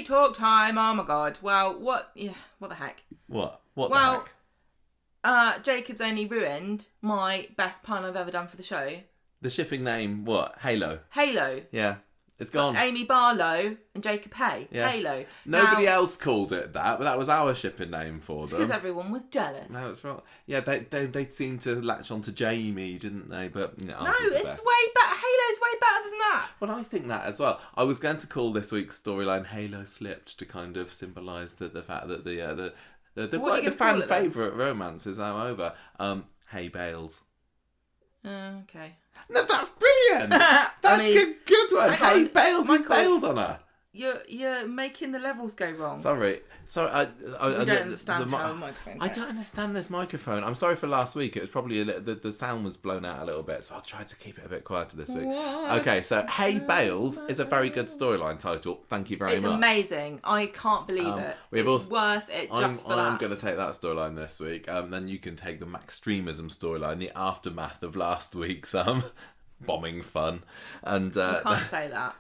Street talk time. Oh my god. Well, what the heck? What the heck? Jacob's only ruined my best pun I've ever done for the show. The shipping name, what? Halo. Yeah. It's gone. Amy Barlow and Jacob Hay. Yeah. Halo. Nobody else called it that, but that was our shipping name for them. Because everyone was jealous. No, it's right. Yeah, they seemed to latch onto Jamie, didn't they? But no, it's way better. Halo's way better than that. Well, I think that as well. I was going to call this week's storyline "Halo Slipped" to kind of symbolise the fact that the fan favourite romance is now over. Hay Bales. Okay. No, that's brilliant. That's a good one. Hay Bales has bailed on her. You're making the levels go wrong. Sorry. I don't understand how a microphone. I don't understand this microphone. I'm sorry for last week. It was probably the sound was blown out a little bit, so I'll try to keep it a bit quieter this week. What? Okay, so Hay Bales is a very good storyline title. Thank you very much. It's amazing. I can't believe it. It's worth it just for that. I'm going to take that storyline this week. Then you can take the Maxtremism storyline, the aftermath of last week's bombing fun, and you can't say that.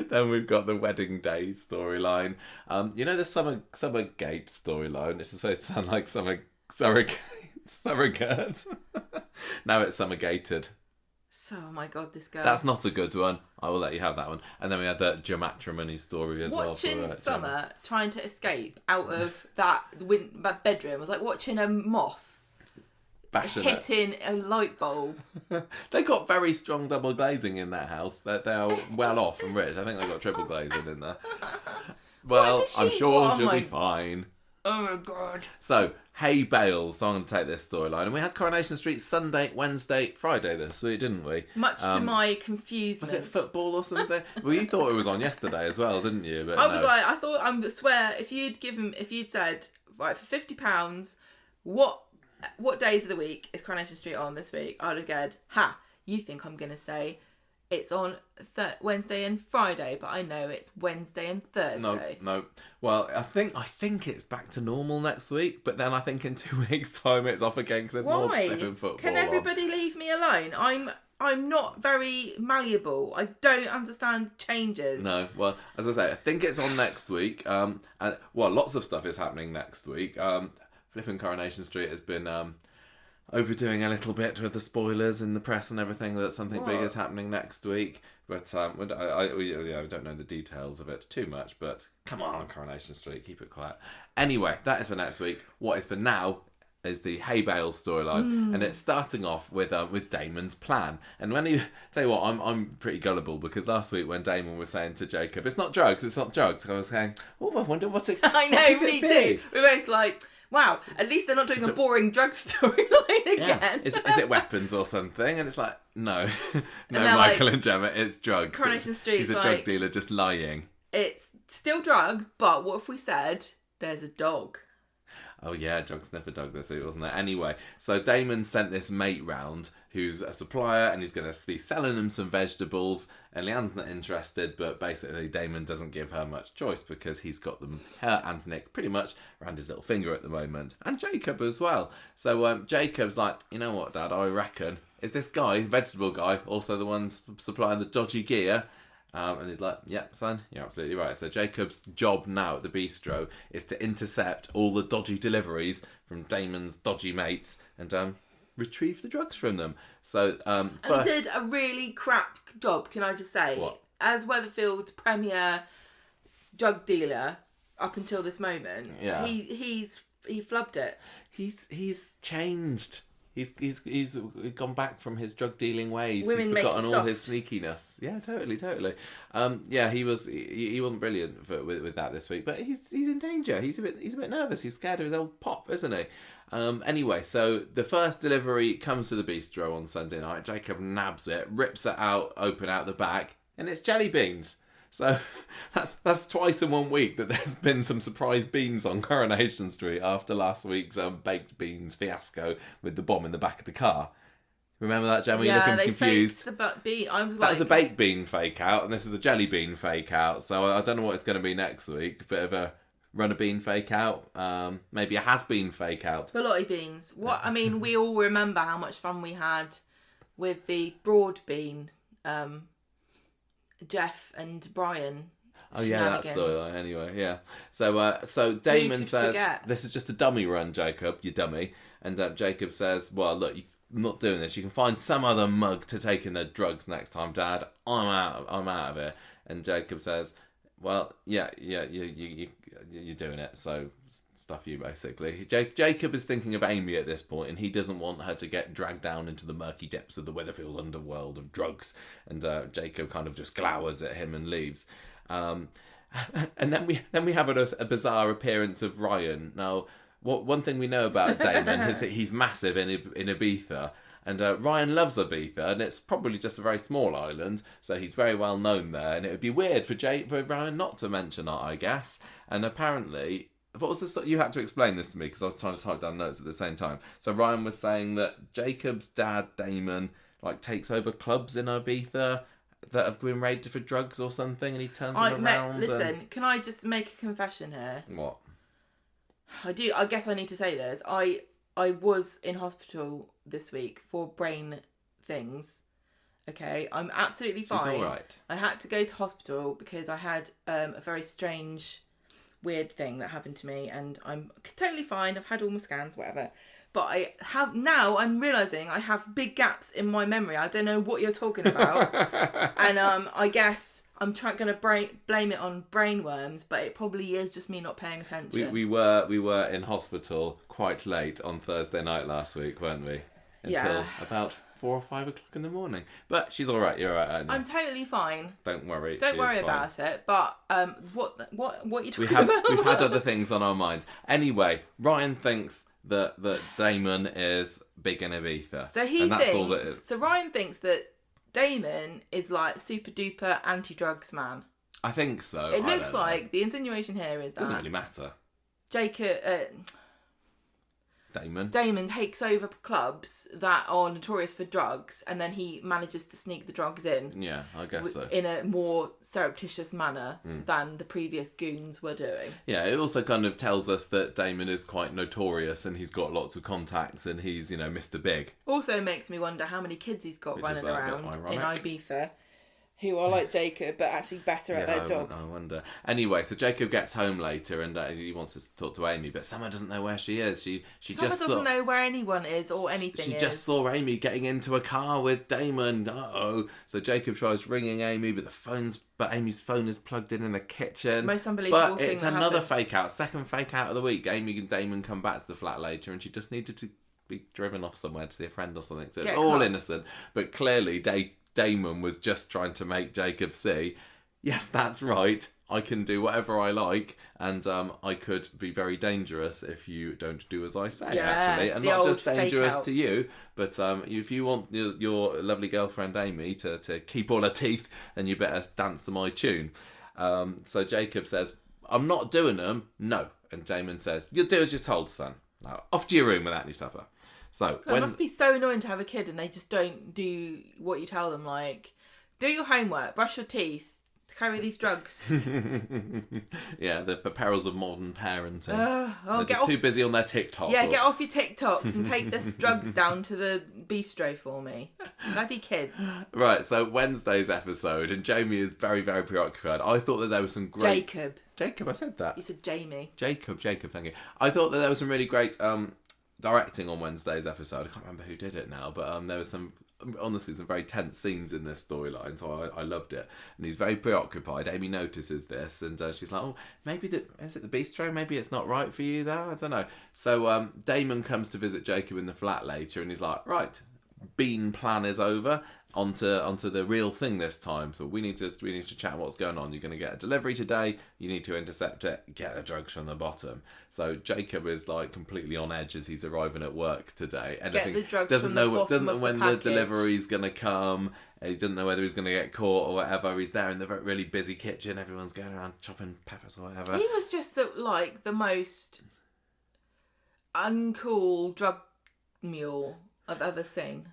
Then we've got the wedding day storyline. The Summergate storyline. It's supposed to sound like surrogate. Now it's Summergated. So, oh my god, this girl. That's not a good one. I will let you have that one. And then we had the gematrimony story as well. Watching Summer trying to escape out of that bedroom was like watching a moth hitting a light bulb. They got very strong double glazing in that house. They are well off and rich. I think they got triple glazing in there. Well, I'm sure she'll be fine. Oh my god. So, Hay Bales. So I'm going to take this storyline. And we had Coronation Street Sunday, Wednesday, Friday this week, didn't we? Much to my confusement. Was it football or something? Well, you thought it was on yesterday as well, didn't you? But I swear, if you'd said, right, for £50, what days of the week is Coronation Street on this week? I'd have said, you think I'm going to say it's on Wednesday and Friday, but I know it's Wednesday and Thursday. No. Well, I think it's back to normal next week, but then I think in 2 weeks' time it's off again because there's more flipping football. Can everybody leave me alone? I'm not very malleable. I don't understand changes. No, well, as I say, I think it's on next week. Lots of stuff is happening next week. Flipping Coronation Street has been overdoing a little bit with the spoilers in the press and everything that something big is happening next week. But I don't know the details of it too much. But come on, Coronation Street, keep it quiet. Anyway, that is for next week. What is for now is the Hay Bales storyline, and it's starting off with Damon's plan. And tell you what, I'm pretty gullible because last week when Damon was saying to Jacob, "It's not drugs," I was saying, "Oh, I wonder what it." I know, me too. We're both like, wow, at least they're not doing a boring drug storyline again. Is it weapons or something? And it's like, no, Michael and Gemma, it's drugs. Coronation Street. He's a drug dealer just lying. It's still drugs, but what if we said there's a dog? Oh yeah, drug sniffer dog this week, wasn't it? Anyway, so Damon sent this mate round who's a supplier and he's going to be selling him some vegetables, and Leanne's not interested, but basically Damon doesn't give her much choice because he's got her and Nick pretty much around his little finger at the moment, and Jacob as well. So Jacob's like, you know what, Dad, I reckon, is this guy, vegetable guy, also the one supplying the dodgy gear? And he's like, yep, son, you're absolutely right. So Jacob's job now at the Bistro is to intercept all the dodgy deliveries from Damon's dodgy mates and retrieve the drugs from them. So and he did a really crap job, can I just say? What? As Weatherfield's premier drug dealer up until this moment, he flubbed it. He's changed. He's gone back from his drug dealing ways. Women he's forgotten all soft. his sneakiness. Yeah, totally. He wasn't brilliant with that this week, but he's in danger. He's a bit nervous. He's scared of his old pop, isn't he? Anyway, so the first delivery comes to the Bistro on Sunday night. Jacob nabs it, rips it open out the back, and it's jelly beans. So that's twice in 1 week that there's been some surprise beans on Coronation Street after last week's baked beans fiasco with the bomb in the back of the car. Remember that, Gemma? You're looking confused. That was a baked bean fake out, and this is a jelly bean fake out. So I don't know what it's going to be next week. Bit of a runner bean fake out, maybe a has been fake out. Velouté beans. We all remember how much fun we had with the broad bean. Jeff and Brian. Oh yeah, that storyline. Anyway, yeah. So Damon says, "This is just a dummy run, Jacob. You dummy." And Jacob says, "Well, look, you're not doing this. You can find some other mug to take in their drugs next time, Dad. I'm out of here." And Jacob says, "Well, yeah, you're doing it. So stuff you basically." Jacob is thinking of Amy at this point, and he doesn't want her to get dragged down into the murky depths of the Weatherfield underworld of drugs. And Jacob kind of just glowers at him and leaves. And then we have a bizarre appearance of Ryan. Now, one thing we know about Damon is that he's massive in Ibiza. And Ryan loves Ibiza, and it's probably just a very small island, so he's very well known there. And it would be weird for Ryan not to mention it, I guess. And apparently, what was the you had to explain this to me because I was trying to type down notes at the same time. So Ryan was saying that Jacob's dad, Damon, takes over clubs in Ibiza that have been raided for drugs or something, and he turns them around. Listen, can I just make a confession here? What? I do. I guess I need to say this. I was in hospital this week for brain things. Okay, I'm absolutely fine. She's all right. I had to go to hospital because I had a very strange, weird thing that happened to me, and I'm totally fine. I've had all my scans, whatever. But I'm realising I have big gaps in my memory. I don't know what you're talking about. And I guess I'm going to blame it on brainworms, but it probably is just me not paying attention. We were in hospital quite late on Thursday night last week, weren't we? Until about 4 or 5 o'clock in the morning. But she's all right. You're all right. I'm totally fine. Don't worry. Don't worry about it. But what are you talking about? We've had other things on our minds. Anyway, Ryan thinks that Damon is big in Ibiza. So Ryan thinks that Damon is like super duper anti-drugs man. I think so. It looks like the insinuation here is that doesn't really matter. Damon takes over clubs that are notorious for drugs, and then he manages to sneak the drugs in. Yeah, I guess so. In a more surreptitious manner than the previous goons were doing. Yeah, it also kind of tells us that Damon is quite notorious, and he's got lots of contacts, and he's, Mr. Big. Also makes me wonder how many kids he's got running around in Ibiza, who are like Jacob, but actually better at their jobs. I wonder. Anyway, so Jacob gets home later and he wants to talk to Amy, but Summer doesn't know where she is. Summer doesn't know where anyone is or anything She just saw Amy getting into a car with Damon. Uh-oh. So Jacob tries ringing Amy, but Amy's phone is plugged in the kitchen. Most unbelievable thing. But it's another fake out. Second fake out of the week. Amy and Damon come back to the flat later, and she just needed to be driven off somewhere to see a friend or something. So it's all innocent. But clearly, Damon was just trying to make Jacob see, yes, that's right, I can do whatever I like, and I could be very dangerous if you don't do as I say, actually. And not just dangerous to you, but if you want your lovely girlfriend Amy to keep all her teeth, then you better dance to my tune. So Jacob says, I'm not doing them, no. And Damon says, you'll do as you're told, son. Now, off to your room without any supper. So it must be so annoying to have a kid and they just don't do what you tell them. Like, do your homework, brush your teeth, carry these drugs. Yeah, the perils of modern parenting. They're just too busy on their TikTok. Yeah, get off your TikToks and take this drugs down to the bistro for me. Bloody kids. Right, so Wednesday's episode, and Jamie is very, very preoccupied. I thought that there was some great... Jacob, I said that. You said Jamie. Jacob, thank you. I thought that there was some really great... directing on Wednesday's episode. I can't remember who did it now, but there was some very tense scenes in this storyline, so I loved it. And he's very preoccupied. Amy notices this, and she's like, oh, maybe is it the bistro? Maybe it's not right for you there? I don't know. So Damon comes to visit Jacob in the flat later, and he's like, right, bean plan is over. Onto the real thing this time. So we need to chat what's going on. You're going to get a delivery today. You need to intercept it. Get the drugs from the bottom. So Jacob is like completely on edge as he's arriving at work today. Get the drugs doesn't from know the bottom of when the package. the delivery's going to come. He doesn't know whether he's going to get caught or whatever. He's there in the really busy kitchen. Everyone's going around chopping peppers or whatever. He was just the most uncool drug mule I've ever seen.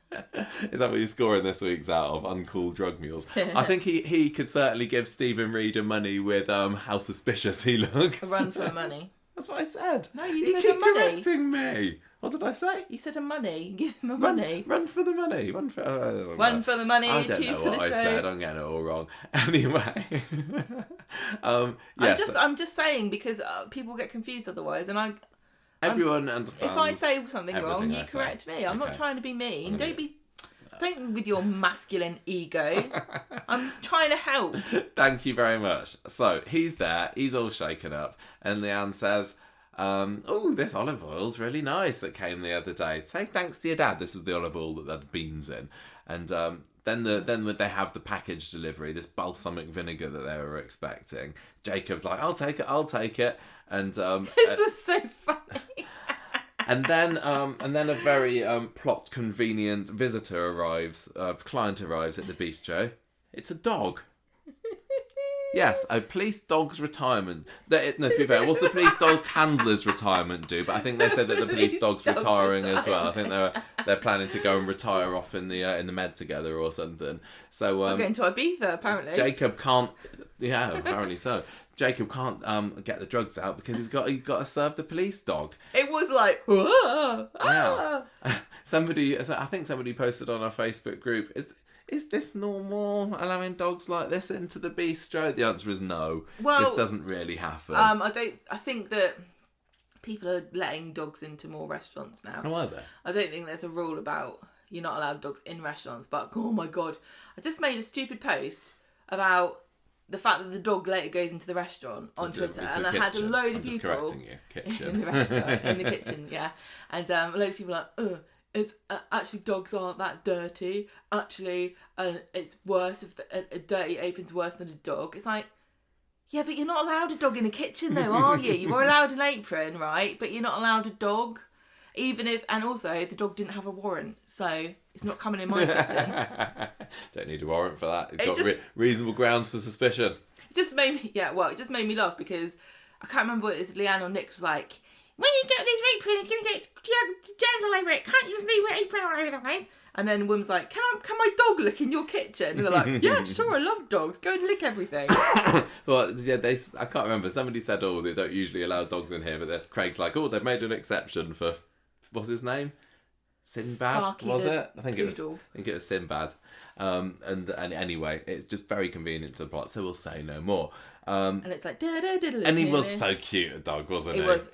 Is that what you're scoring this week's out of uncool drug mules? I think he could certainly give Stephen Reader money with how suspicious he looks. A run for money. That's what I said. No, you said keep money. Correcting me. What did I say? You said a money. Give him a money. Run for the money. One for the money, I don't two know for what the I show. said. I'm getting it all wrong. Anyway. Yes. I'm just saying because people get confused otherwise, and Everyone understands. If I say something wrong, you I say. correct me. I'm not Okay. trying to be mean. Don't with your masculine ego. I'm trying to help. Thank you very much. So he's there. He's all shaken up, and Leanne says, "Oh, this olive oil's really nice that came the other day. Say thanks to your dad. This was the olive oil that had beans in." And then they have the package delivery, this balsamic vinegar that they were expecting. Jacob's like, "I'll take it," and This was so funny. And then a very plot convenient client arrives at the bistro. It's a dog. Yes, a police dog's retirement. No, to be fair, what's the police dog handler's retirement do? But I think they said that the police dog's retiring as well. I think they're planning to go and retire off in the Med together or something. So I'm going to Ibiza apparently. Jacob can't. Yeah, apparently so. Jacob can't get the drugs out because he's got to serve the police dog. It was like, ah, Yeah. I think somebody posted on our Facebook group, is this normal, allowing dogs like this into the bistro? The answer is no. Well, this doesn't really happen. I think that people are letting dogs into more restaurants now. Oh, are they? I don't think there's a rule about you're not allowed dogs in restaurants, but oh my god, I just made a stupid post about the fact that the dog later goes into the restaurant on Twitter, and I had a load of people correcting you. Kitchen. in the restaurant, in the kitchen, yeah, and a load of people are like, it's actually dogs aren't that dirty. Actually, it's worse if a dirty apron's worse than a dog. It's like, yeah, but you're not allowed a dog in a kitchen, though, are you? You are allowed an apron, right? But you're not allowed a dog, and also the dog didn't have a warrant, so it's not coming in my kitchen. Don't need a warrant for that. You've got reasonable grounds for suspicion. It just made me laugh because I can't remember what it is. Leanne or Nick was like, when you get this apron, it's going to get germs all over it. Can't you just leave your apron all over the place? And then woman's like, can my dog lick in your kitchen? And they're like, yeah, sure, I love dogs. Go and lick everything. Well, yeah, I can't remember. Somebody said, they don't usually allow dogs in here, but Craig's like, they've made an exception for, what's his name? Sinbad, Sparky was it? I think poodle. it was Sinbad. And anyway, it's just very convenient to the plot, so we'll say no more. And it's like, and he was so cute, a dog, wasn't he? He was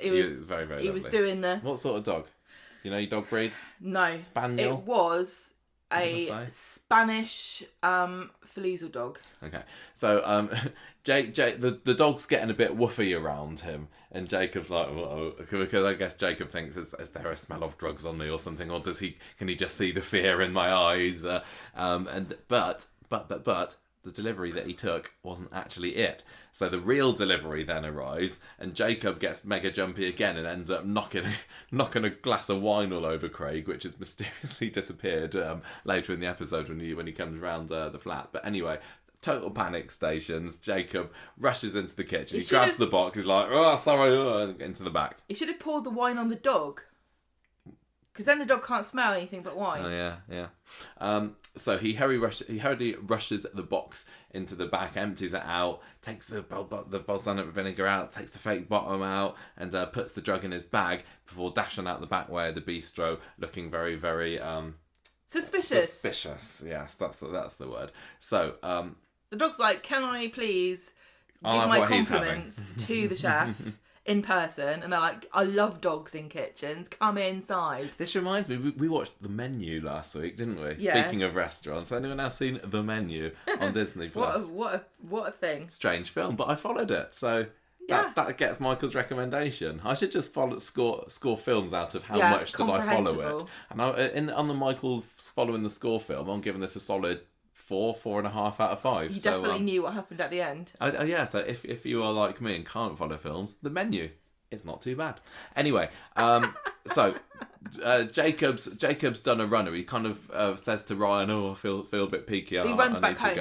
very, very lovely. He was doing the... What sort of dog? You know your dog breeds? No. Spaniel? It was a Spanish Felizel dog. Okay. So Jake, the dog's getting a bit woofy around him, and Jacob's like, uh-oh, because I guess Jacob thinks, is there a smell of drugs on me or something, or can he just see the fear in my eyes? But the delivery that he took wasn't actually it. So the real delivery then arrives, and Jacob gets mega jumpy again and ends up knocking a glass of wine all over Craig, which has mysteriously disappeared later in the episode when he comes round the flat. But anyway, total panic stations. Jacob rushes into the kitchen. He grabs the box. He's like, "Oh, sorry," into the back. He should have poured the wine on the dog. Because then the dog can't smell anything but wine. Oh, yeah. So he hurriedly rushes the box into the back, empties it out, takes the balsamic vinegar out, takes the fake bottom out, and puts the drug in his bag before dashing out the back way of the bistro, looking very, very suspicious. Suspicious, yes, that's the word. So the dog's like, "Can I please give my compliments to the chef?" in person, and they're like, "I love dogs in kitchens. Come inside." This reminds me, we watched The Menu last week, didn't we? Yeah. Speaking of restaurants, has anyone else seen The Menu on Disney Plus? What a thing! Strange film, but I followed it, so that gets Michael's recommendation. I should just score films out of how much did I follow it. And on the Michael following the score film, I'm giving this a solid 4.5 out of 5. You definitely knew what happened at the end. Yeah, so if you are like me and can't follow films, The Menu, it's not too bad. Anyway, so Jacob's done a runner. He kind of says to Ryan, "Oh, I feel a bit peaky. He runs back home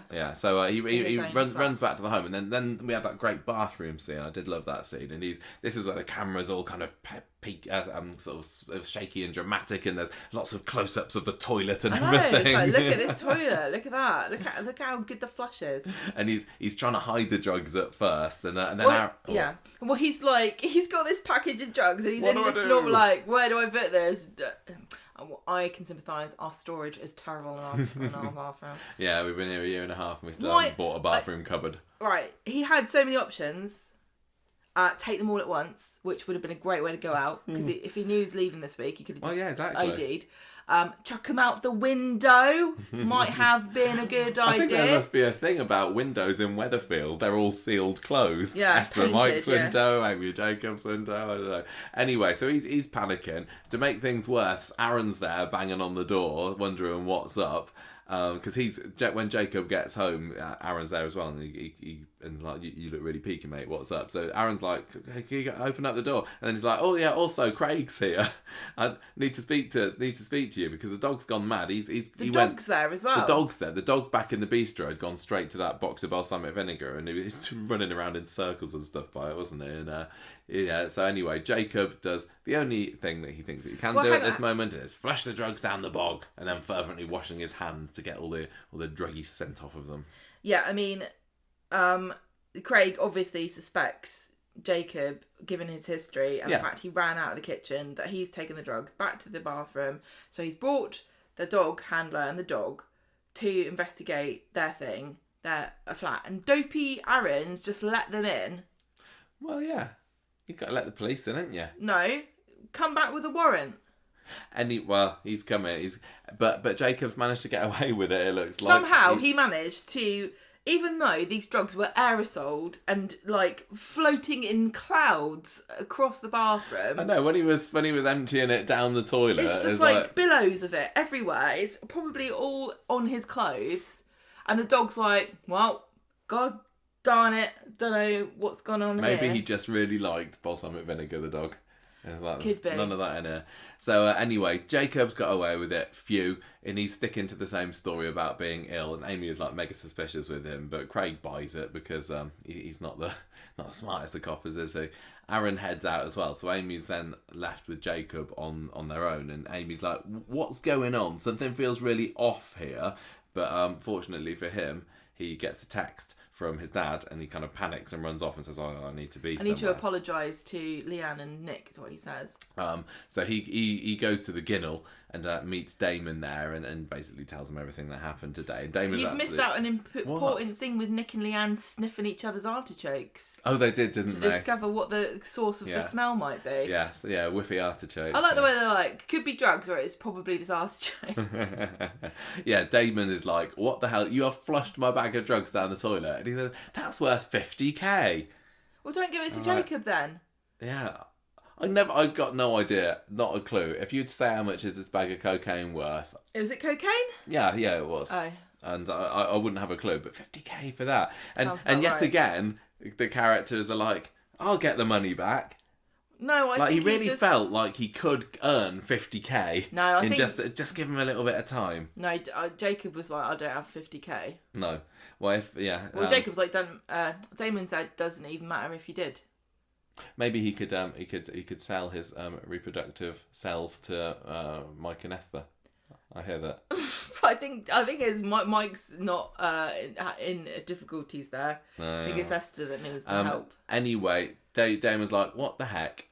Yeah, so he runs back to the home, and then we have that great bathroom scene. I did love that scene, and this is where the camera's all kind of sort of shaky and dramatic, and there's lots of close-ups of the toilet and I know, everything. it's like, look at this toilet, look at that, look how good the flush is. And he's trying to hide the drugs at first, and then yeah. Well, he's got this package of drugs, and he's What in do I this do? normal where do I put this? I can sympathise. Our storage is terrible in our bathroom. Yeah, we've been here a year and a half, and we still haven't bought a bathroom cupboard. Right, he had so many options. Take them all at once, which would have been a great way to go out, because if he knew he was leaving this week, he could have just OD'd. Chuck him out the window might have been a good idea. I think there must be a thing about windows in Weatherfield. They're all sealed closed. Yeah, Esther Mike's window, Amy Jacobs' window, I don't know. Anyway, so he's panicking. To make things worse, Aaron's there banging on the door, wondering what's up. Because when Jacob gets home, Aaron's there as well, and he's like, you look really peaky, mate, what's up? So Aaron's like, hey, can you open up the door? And then he's like, oh yeah, also Craig's here. I need to speak to you because the dog's gone mad. The dog's there as well. The dog's there. The dog back in the bistro had gone straight to that box of balsamic vinegar, and he was running around in circles and stuff by it, wasn't he? And yeah. So anyway, Jacob does the only thing that he thinks that he can do at this moment is flush the drugs down the bog, and then fervently washing his hands to get all the druggy scent off of them. Yeah, I mean, Craig obviously suspects Jacob, given his history and the fact he ran out of the kitchen, that he's taken the drugs back to the bathroom. So he's brought the dog handler and the dog to investigate their flat. And dopey Aaron's just let them in. Well, yeah. You've got to let the police in, haven't you? No. Come back with a warrant. He's coming. But Jacob's managed to get away with it. It looks like somehow he managed to, even though these drugs were aerosoled and like floating in clouds across the bathroom. I know when he was emptying it down the toilet. It's just like billows of it everywhere. It's probably all on his clothes, and the dog's like, well, God darn it, don't know what's gone on here. Maybe he just really liked balsamic vinegar, the dog. It's like, could be. None of that in here. So anyway, Jacob's got away with it. Phew. And he's sticking to the same story about being ill. And Amy is like mega suspicious with him. But Craig buys it because he's not the smartest of coppers, is he? Aaron heads out as well. So Amy's then left with Jacob on their own. And Amy's like, what's going on? Something feels really off here. But fortunately for him, he gets a text from his dad, and he kind of panics and runs off and says, I need to be somewhere. I need to apologise to Leanne and Nick, is what he says. So he goes to the Ginnel and meets Damon there and basically tells him everything that happened today. And Damon's missed out an important scene with Nick and Leanne sniffing each other's artichokes. Oh, they did, didn't they? To discover what the source of the smell might be. Yes, yeah, whiffy artichoke. I like the way they're like, could be drugs or it's probably this artichoke. Yeah, Damon is like, what the hell? You have flushed my bag of drugs down the toilet. And he says, that's worth 50k. Well, don't give it to Jacob then. Yeah. I've got no idea, not a clue. If you'd say how much is this bag of cocaine worth? Was it cocaine? Yeah, it was. Oh. And I wouldn't have a clue, but 50k for that. And yet right. Again, the characters are like, I'll get the money back. No, I think he really felt like he could earn 50k. No, I think just give him a little bit of time. No, Jacob was like, I don't have 50k. No, well, Jacob's like, Damon said, doesn't even matter if you did. Maybe he could sell his reproductive cells to Mike and Esther. I hear that. I think it's Mike's not in difficulties there. No. I think it's Esther that needs the help. Anyway, Damon's like, what the heck?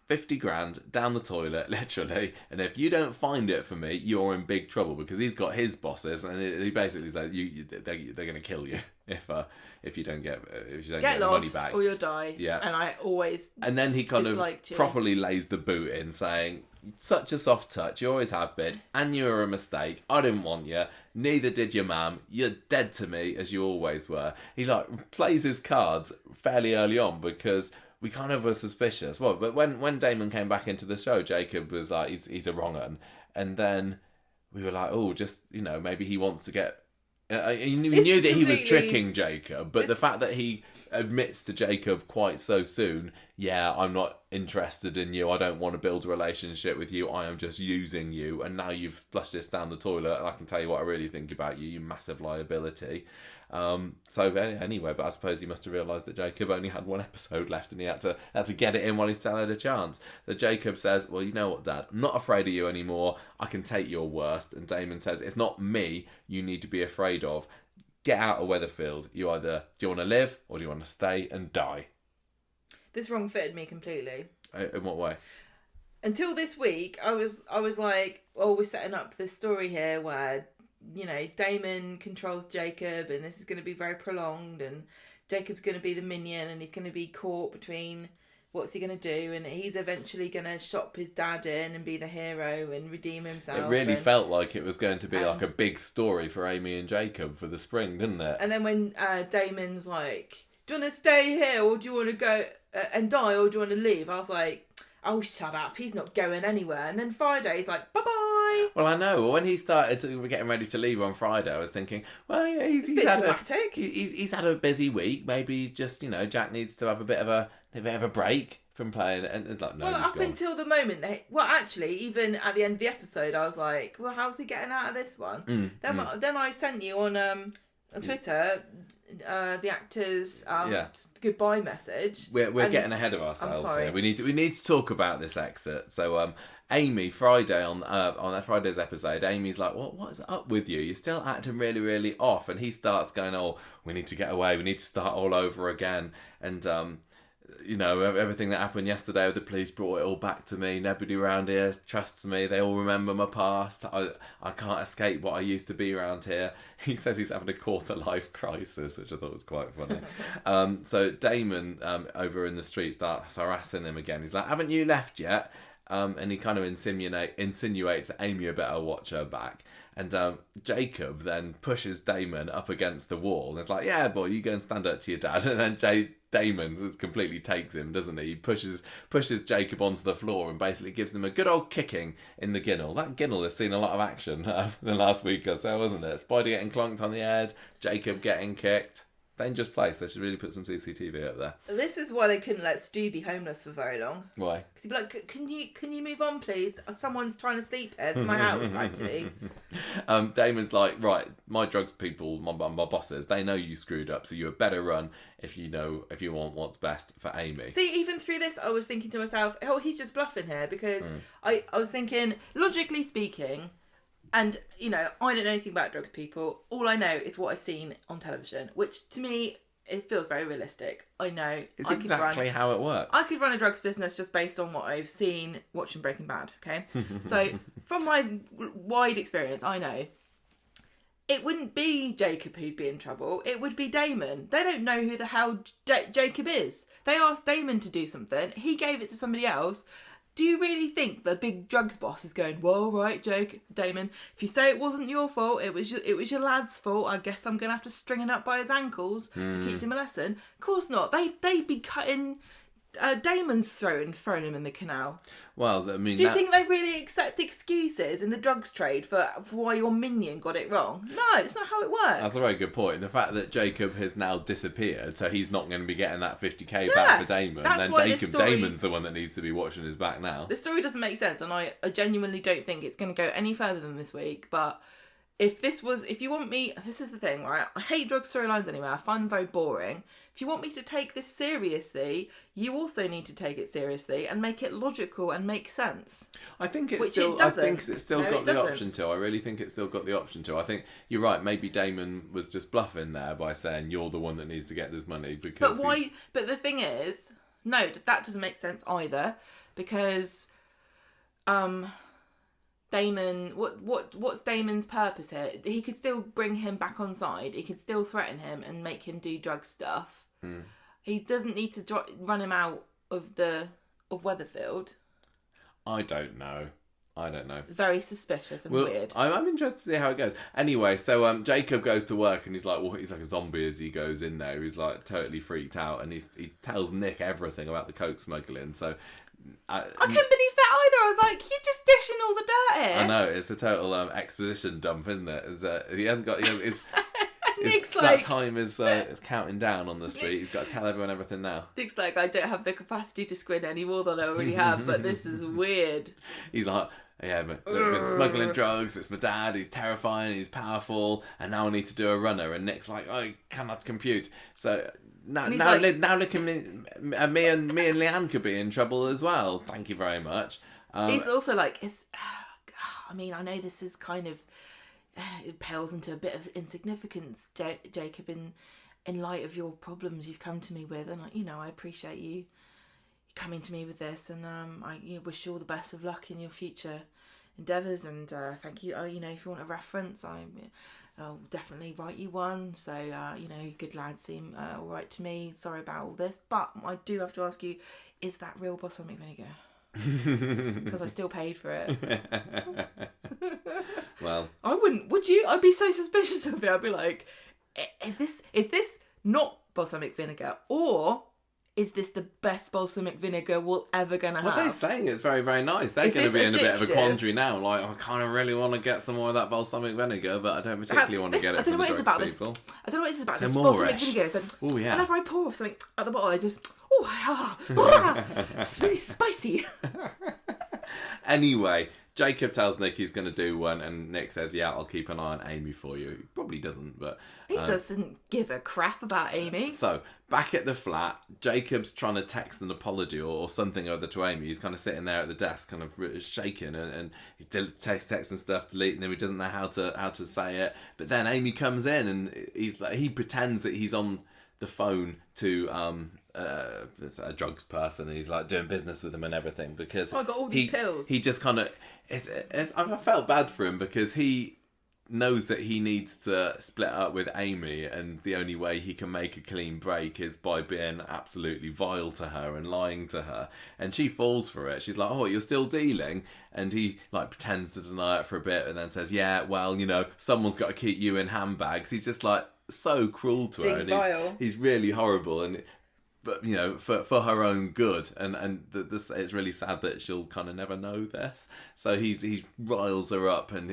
50 grand down the toilet, literally. And if you don't find it for me, you're in big trouble, because he's got his bosses, and he basically says they're going to kill you if you don't get the money back, or you'll die. Yeah. And I always and then he kind of properly lays the boot in, saying, such a soft touch, you always have been, and you were a mistake. I didn't want you. Neither did your mum. You're dead to me, as you always were. He plays his cards fairly early on, because we kind of were suspicious. Well, but when Damon came back into the show, Jacob was like, he's a wrong un. And then we were like, oh, just, maybe he wants to get... we knew that he was tricking Jacob, but the fact that he admits to Jacob quite so soon, yeah, I'm not interested in you, I don't want to build a relationship with you, I am just using you, and now you've flushed this down the toilet, and I can tell you what I really think about you, you massive liability. Anyway, but I suppose he must have realised that Jacob only had one episode left and he had to get it in while he still had a chance. So Jacob says, well, you know what, Dad, I'm not afraid of you anymore. I can take your worst. And Damon says, it's not me you need to be afraid of. Get out of Weatherfield. Do you want to live or do you want to stay and die? This wrong fitted me completely. In what way? Until this week, I was like, we're setting up this story here where, Damon controls Jacob and this is going to be very prolonged and Jacob's going to be the minion and he's going to be caught between what's he going to do, and he's eventually going to shop his dad in and be the hero and redeem himself. It really felt like it was going to be like a big story for Amy and Jacob for the spring, didn't it? And then when Damon's like, do you want to stay here or do you want to go and die or do you want to leave? I was like, oh, shut up, he's not going anywhere. And then Friday's like, bye-bye. Well, I know. When he started getting ready to leave on Friday, I was thinking, well, yeah, he's had a busy week. Maybe he's just, Jack needs to have a bit of a break from playing. And like, no, up until the moment, actually, even at the end of the episode, I was like, well, how's he getting out of this one? Then I sent you on Twitter the actor's goodbye message. We're getting ahead of ourselves here. We need to talk about this exit. So Amy, Friday on Friday's episode, Amy's like, what is up with you? You're still acting really, really off. And he starts going, oh, we need to get away. We need to start all over again. And everything that happened yesterday with the police brought it all back to me. Nobody around here trusts me. They all remember my past. I can't escape what I used to be around here. He says he's having a quarter-life crisis, which I thought was quite funny. So Damon, over in the street, starts harassing him again. He's like, haven't you left yet? And he kind of insinuates that Amy had better watch her back. And Jacob then pushes Damon up against the wall. And it's like, yeah, boy, you go and stand up to your dad. And then Damon just completely takes him, doesn't he? He pushes Jacob onto the floor and basically gives him a good old kicking in the ginnel. That ginnel has seen a lot of action in the last week or so, hasn't it? Spider getting clonked on the head, Jacob getting kicked. Dangerous place. They should really put some CCTV up there. This is why they couldn't let Stu be homeless for very long. Why? Because he'd be like, can you move on, please? Someone's trying to sleep here. It's my house, actually. Damon's like, right, my drugs people, my bosses, they know you screwed up, so you had better run if you want what's best for Amy. See, even through this, I was thinking to myself, oh, he's just bluffing here, because I was thinking, logically speaking, and, I don't know anything about drugs people. All I know is what I've seen on television, which to me, it feels very realistic. I know. It's exactly how it works. I could run a drugs business just based on what I've seen watching Breaking Bad, okay? So, from my wide experience, I know it wouldn't be Jacob who'd be in trouble. It would be Damon. They don't know who the hell Jacob is. They asked Damon to do something. He gave it to somebody else. Do you really think the big drugs boss is going, well, right, Damon, if you say it wasn't your fault, it was your lad's fault, I guess I'm going to have to string him up by his ankles to teach him a lesson? Of course not. They'd be cutting Damon's throat and throwing him in the canal. Well, I mean... Do you think they really accept excuses in the drugs trade for why your minion got it wrong? No, it's not how it works. That's a very good point. The fact that Jacob has now disappeared, so he's not going to be getting that 50k back for Damon, then Damon's the one that needs to be watching his back now. The story doesn't make sense, and I genuinely don't think it's going to go any further than this week, but... If you want me, this is the thing, right? I hate drug storylines anyway. I find them very boring. If you want me to take this seriously, you also need to take it seriously and make it logical and make sense. I think it's still got the option to. I really think it's still got the option to. I think you're right. Maybe Damon was just bluffing there by saying you're the one that needs to get this money because. But why? But the thing is, no, that doesn't make sense either, because, Damon, what's Damon's purpose here? He could still bring him back on side. He could still threaten him and make him do drug stuff. He doesn't need to run him out of Weatherfield. I don't know. Very suspicious and weird. I'm interested to see how it goes. Anyway, so Jacob goes to work and he's like a zombie as he goes in there. He's like totally freaked out and he tells Nick everything about the coke smuggling. So I couldn't believe that either. I was like, you're just dishing all the dirt here. I know, it's a total exposition dump, isn't it? He hasn't got... Nick's that time is counting down on the street. You've got to tell everyone everything now. Nick's like, I don't have the capacity to squint any more than I already have, but this is weird. He's like, yeah, been smuggling drugs. It's my dad. He's terrifying. He's powerful, and now I need to do a runner. And Nick's like, I cannot compute. So now look at me. Me and Leanne could be in trouble as well. Thank you very much. He's also like, I mean, I know this is kind of it pales into a bit of insignificance, Jacob, in light of your problems you've come to me with, and I appreciate you coming to me with this, and I wish you all the best of luck in your future endeavours, and thank you. If you want a reference, I'll definitely write you one. So good lads seem all right to me. Sorry about all this, but I do have to ask you: is that real balsamic vinegar? Because I still paid for it. Well, I wouldn't. Would you? I'd be so suspicious of it. I'd be like, is this not balsamic vinegar, or is this the best balsamic vinegar we're ever going to have? Well, they're saying it's very, very nice. They're going to be in a bit of a quandary now. Like, I kind of really want to get some more of that balsamic vinegar, but I don't particularly want to get it from the drugs people. I don't know what it's about. So this more-ish. balsamic vinegar. So oh, yeah. Whenever I pour something at the bottle, I just, it's very spicy. Anyway, Jacob tells Nick he's going to do one, and Nick says, yeah, I'll keep an eye on Amy for you. He probably doesn't, but... He doesn't give a crap about Amy. So, back at the flat, Jacob's trying to text an apology or something or other to Amy. He's kind of sitting there at the desk, kind of shaking, and he's texting stuff, deleting them. He doesn't know how to say it. But then Amy comes in, and he pretends that he's on the phone to a drugs person, and he's like doing business with him and everything, because I got all these pills. He just kind of I felt bad for him, because he knows that he needs to split up with Amy, and the only way he can make a clean break is by being absolutely vile to her and lying to her, and she falls for it. She's like, oh, you're still dealing? And he like pretends to deny it for a bit, and then says, yeah, well, someone's got to keep you in handbags. He's just like so cruel to her, and he's really horrible, and but for her own good, and this, it's really sad that she'll kind of never know this. So he riles her up, and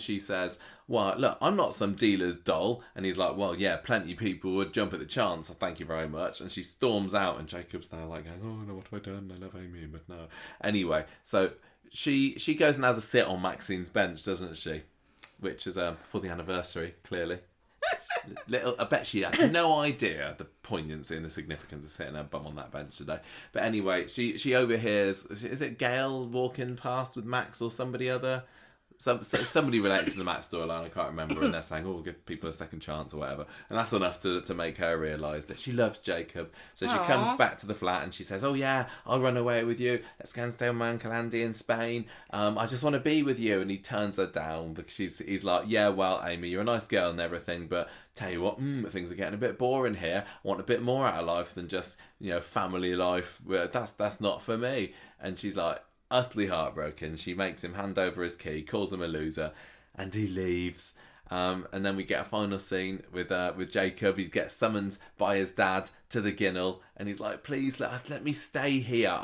she says, well, look, I'm not some dealer's doll. And he's like, well, yeah, plenty of people would jump at the chance, so thank you very much. And she storms out, and Jacob's there like going, oh no, what have I done? I love Amy, but no. Anyway, so she goes and has a sit on Maxine's bench, doesn't she? Which is for the anniversary, clearly. I bet she had no idea the poignancy and the significance of sitting her bum on that bench today. But anyway, she overhears, is it Gail walking past with Max or somebody other? Somebody related to the Max storyline, I can't remember, and they're saying, we'll give people a second chance or whatever. And that's enough to make her realise that she loves Jacob. So she comes back to the flat and she says, oh yeah, I'll run away with you. Let's go and stay with my Uncle Andy in Spain. I just want to be with you. And he turns her down because he's like, yeah, well, Amy, you're a nice girl and everything, but tell you what, things are getting a bit boring here. I want a bit more out of life than just, family life. That's not for me. And she's like, utterly heartbroken. She makes him hand over his key, calls him a loser, and he leaves. And then we get a final scene with Jacob. He gets summoned by his dad to the Ginnel, and he's like, please let me stay here.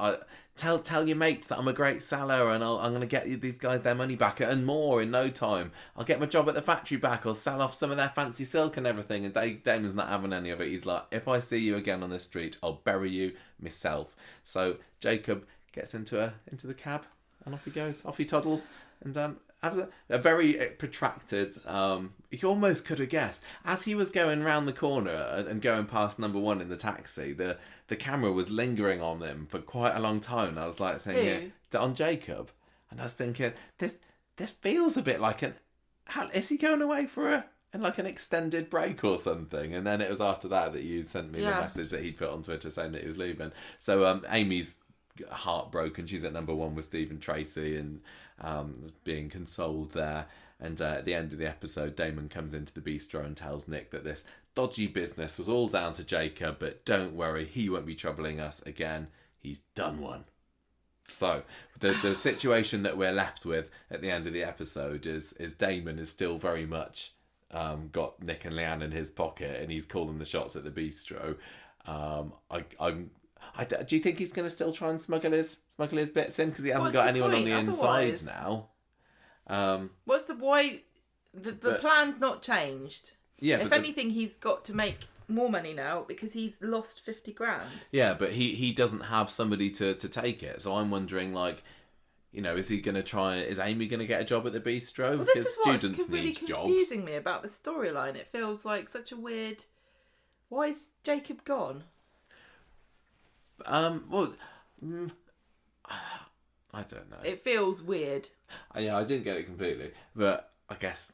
Tell your mates that I'm a great seller, and I'm going to get these guys their money back and more in no time. I'll get my job at the factory back. I'll sell off some of their fancy silk and everything. And Damon's not having any of it. He's like, if I see you again on the street, I'll bury you myself. So Jacob gets into the cab, and off he goes. Off he toddles, and has a very protracted. You almost could have guessed as he was going round the corner and going past number one in the taxi. The camera was lingering on him for quite a long time. And I was like thinking on Jacob, and I was thinking this feels a bit like is he going away for an extended break or something? And then it was after that you sent me the message that he'd put on Twitter saying that he was leaving. So Amy's heartbroken. She's at number one with Steve and Tracy, and being consoled there. And at the end of the episode, Damon comes into the bistro and tells Nick that this dodgy business was all down to Jacob, but don't worry, he won't be troubling us again. He's done one. So the situation that we're left with at the end of the episode is Damon is still very much got Nick and Leanne in his pocket, and he's calling the shots at the bistro. Do you think he's going to still try and smuggle his bits in, because he hasn't got anyone on the inside now? What's the point? The plan's not changed. Yeah. If anything, he's got to make more money now because he's lost 50 grand. Yeah, but he doesn't have somebody to take it. So I'm wondering, like, is he going to try? Is Amy going to get a job at the bistro? Well, Because this is what's students really need jobs. confusing me about the storyline. It feels like such a weird. Why is Jacob gone? Well, I don't know. It feels weird. Yeah, I didn't get it completely, but I guess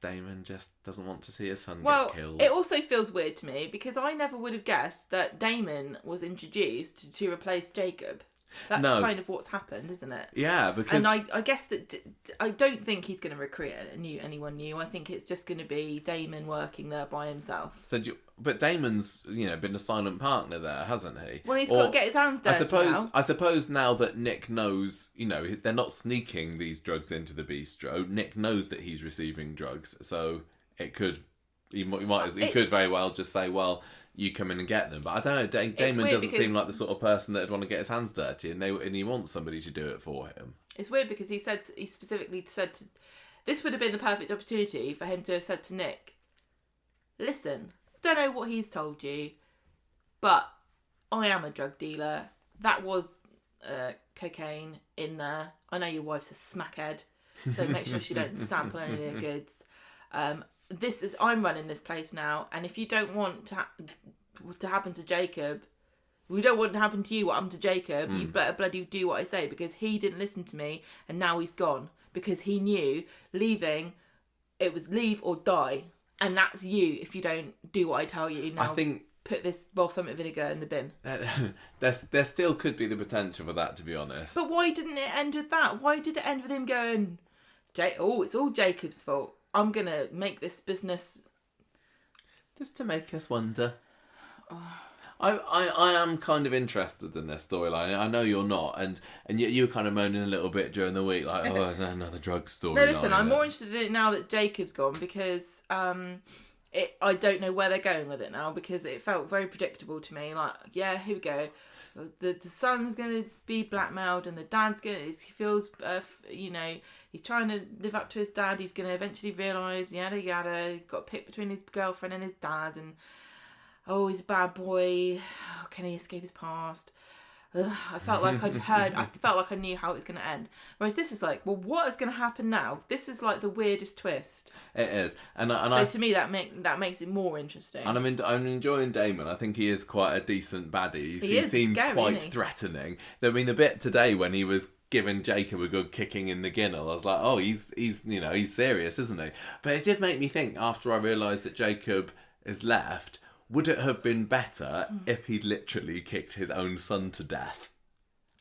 Damon just doesn't want to see his son Well, get killed. it also feels weird to me because I never would have guessed that Damon was introduced to replace Jacob. That's kind of what's happened, isn't it? Yeah, because... And I guess that I don't think he's going to recruit anyone new. I think it's just going to be Damon working there by himself. But Damon's, been a silent partner there, hasn't he? Well, he's got to get his hands dirty now. I suppose now that Nick knows, they're not sneaking these drugs into the bistro. Nick knows that he's receiving drugs, so he could very well just say, well, you come in and get them. But I don't know, Damon doesn't seem like the sort of person that'd want to get his hands dirty, and he wants somebody to do it for him. It's weird because he specifically said this would have been the perfect opportunity for him to have said to Nick, listen, don't know what he's told you, but I am a drug dealer. That was cocaine in there. I know your wife's a smackhead, so make sure she don't sample any of your goods. I'm running this place now, and if you don't want to happen to Jacob, we don't want to happen to you what happened to Jacob, you better bloody do what I say, because he didn't listen to me, and now he's gone, because he knew leaving, it was leave or die, and that's you if you don't do what I tell you. Now, I think put this balsamic vinegar in the bin. There still could be the potential for that, to be honest. But why didn't it end with that? Why did it end with him going, it's all Jacob's fault. I'm going to make this business... Just to make us wonder. I am kind of interested in this storyline. I know you're not, and yet you were kind of moaning a little bit during the week, like, there's another drug storyline. No, listen, I'm more interested in it now that Jacob's gone, because I don't know where they're going with it now, because it felt very predictable to me. Like, yeah, here we go. The son's going to be blackmailed, and the dad's he feels, he's trying to live up to his dad. He's going to eventually realise, yada yada, he got picked between his girlfriend and his dad, and he's a bad boy. Can he escape his past? I felt like I felt like I knew how it was going to end. Whereas this is like, well, what is going to happen now? This is like the weirdest twist. It is, to me that makes it more interesting. And I'm enjoying Damon. I think he is quite a decent baddie. He seems scary, quite threatening. I mean, the bit today when he was giving Jacob a good kicking in the ginnel, I was like, he's serious, isn't he? But it did make me think after I realised that Jacob is left. Would it have been better if he'd literally kicked his own son to death?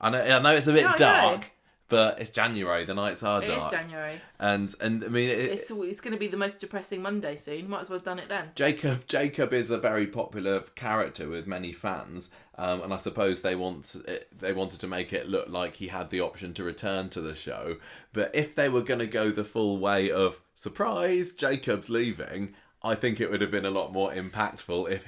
I know it's a bit dark, but it's January. The nights are dark. It is January. And I mean... It's going to be the most depressing Monday soon. You might as well have done it then. Jacob is a very popular character with many fans, and I suppose they wanted to make it look like he had the option to return to the show. But if they were going to go the full way of, surprise, Jacob's leaving... I think it would have been a lot more impactful if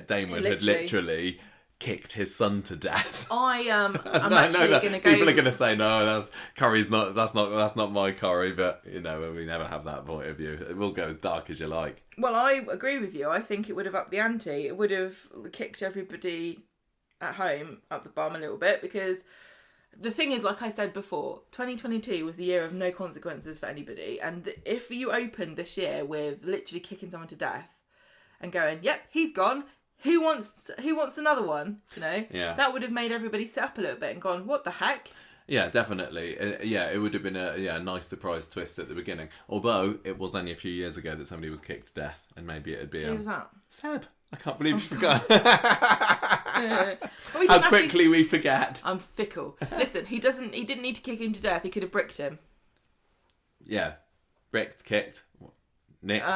Damon had literally kicked his son to death. I'm actually going to go... People are going to say, no, that's not my curry, but, we never have that point of view. It will go as dark as you like. Well, I agree with you. I think it would have upped the ante. It would have kicked everybody at home up the bum a little bit, because... The thing is, like I said before, 2022 was the year of no consequences for anybody. And if you opened this year with literally kicking someone to death and going, yep, he's gone, who wants another one? Yeah. That would have made everybody sit up a little bit and gone, what the heck? Yeah, definitely. It would have been a nice surprise twist at the beginning. Although it was only a few years ago that somebody was kicked to death, and maybe it'd be... Who was that? Seb. I can't believe you forgot. How quickly we forget. I'm fickle. Listen, he didn't need to kick him to death. He could have bricked him. Yeah. Bricked, kicked, nicked.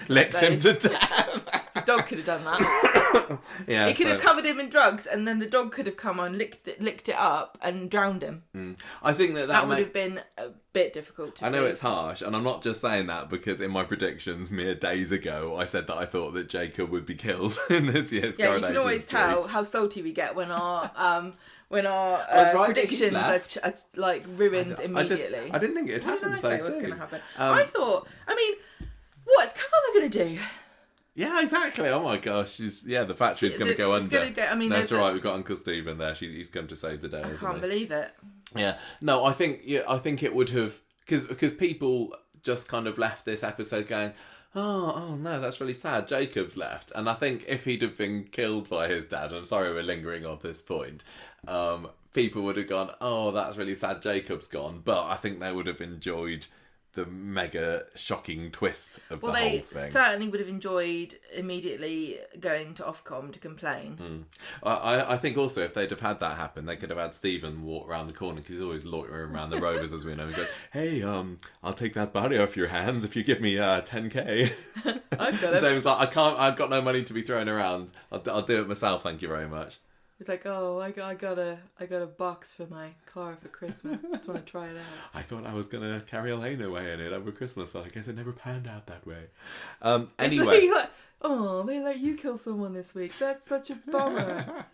Licked him to death. The dog could have done that. Yeah, he could have covered him in drugs, and then the dog could have come on, licked it up, and drowned him. I think that would have been a bit difficult to I know it's harsh, and I'm not just saying that because in my predictions mere days ago I said that I thought that Jacob would be killed in this year's Coronation. Yeah, you can always tell how salty we get when our predictions are like ruined immediately. I didn't think it'd happen so soon. What's going to happen? What's Carla going to do? Yeah, exactly. Oh my gosh, the factory's going to go It's under. gonna go, I mean, That's all right. We've got Uncle Stephen there. He's come to save the day. I Isn't can't he? believe it. Yeah. No, I think it would have because people just kind of left this episode going, oh no, that's really sad. Jacob's left, and I think if he'd have been killed by his dad, I'm sorry we're lingering on this point. People would have gone, oh, that's really sad. Jacob's gone, but I think they would have enjoyed the mega shocking twist of the whole thing. They certainly would have enjoyed immediately going to Ofcom to complain. I think also if they'd have had that happen, they could have had Stephen walk around the corner because he's always loitering around the Rovers, as we know. And go, hey, I'll take that body off your hands if you give me 10k. I've got it. Damon's like, I've got no money to be thrown around. I'll do it myself. Thank you very much. It's like, oh, I got a box for my car for Christmas. Just want to try it out. I thought I was gonna carry Elaine away in it over Christmas, but I guess it never panned out that way. Anyway, It's like, oh, they let you kill someone this week. That's such a bummer.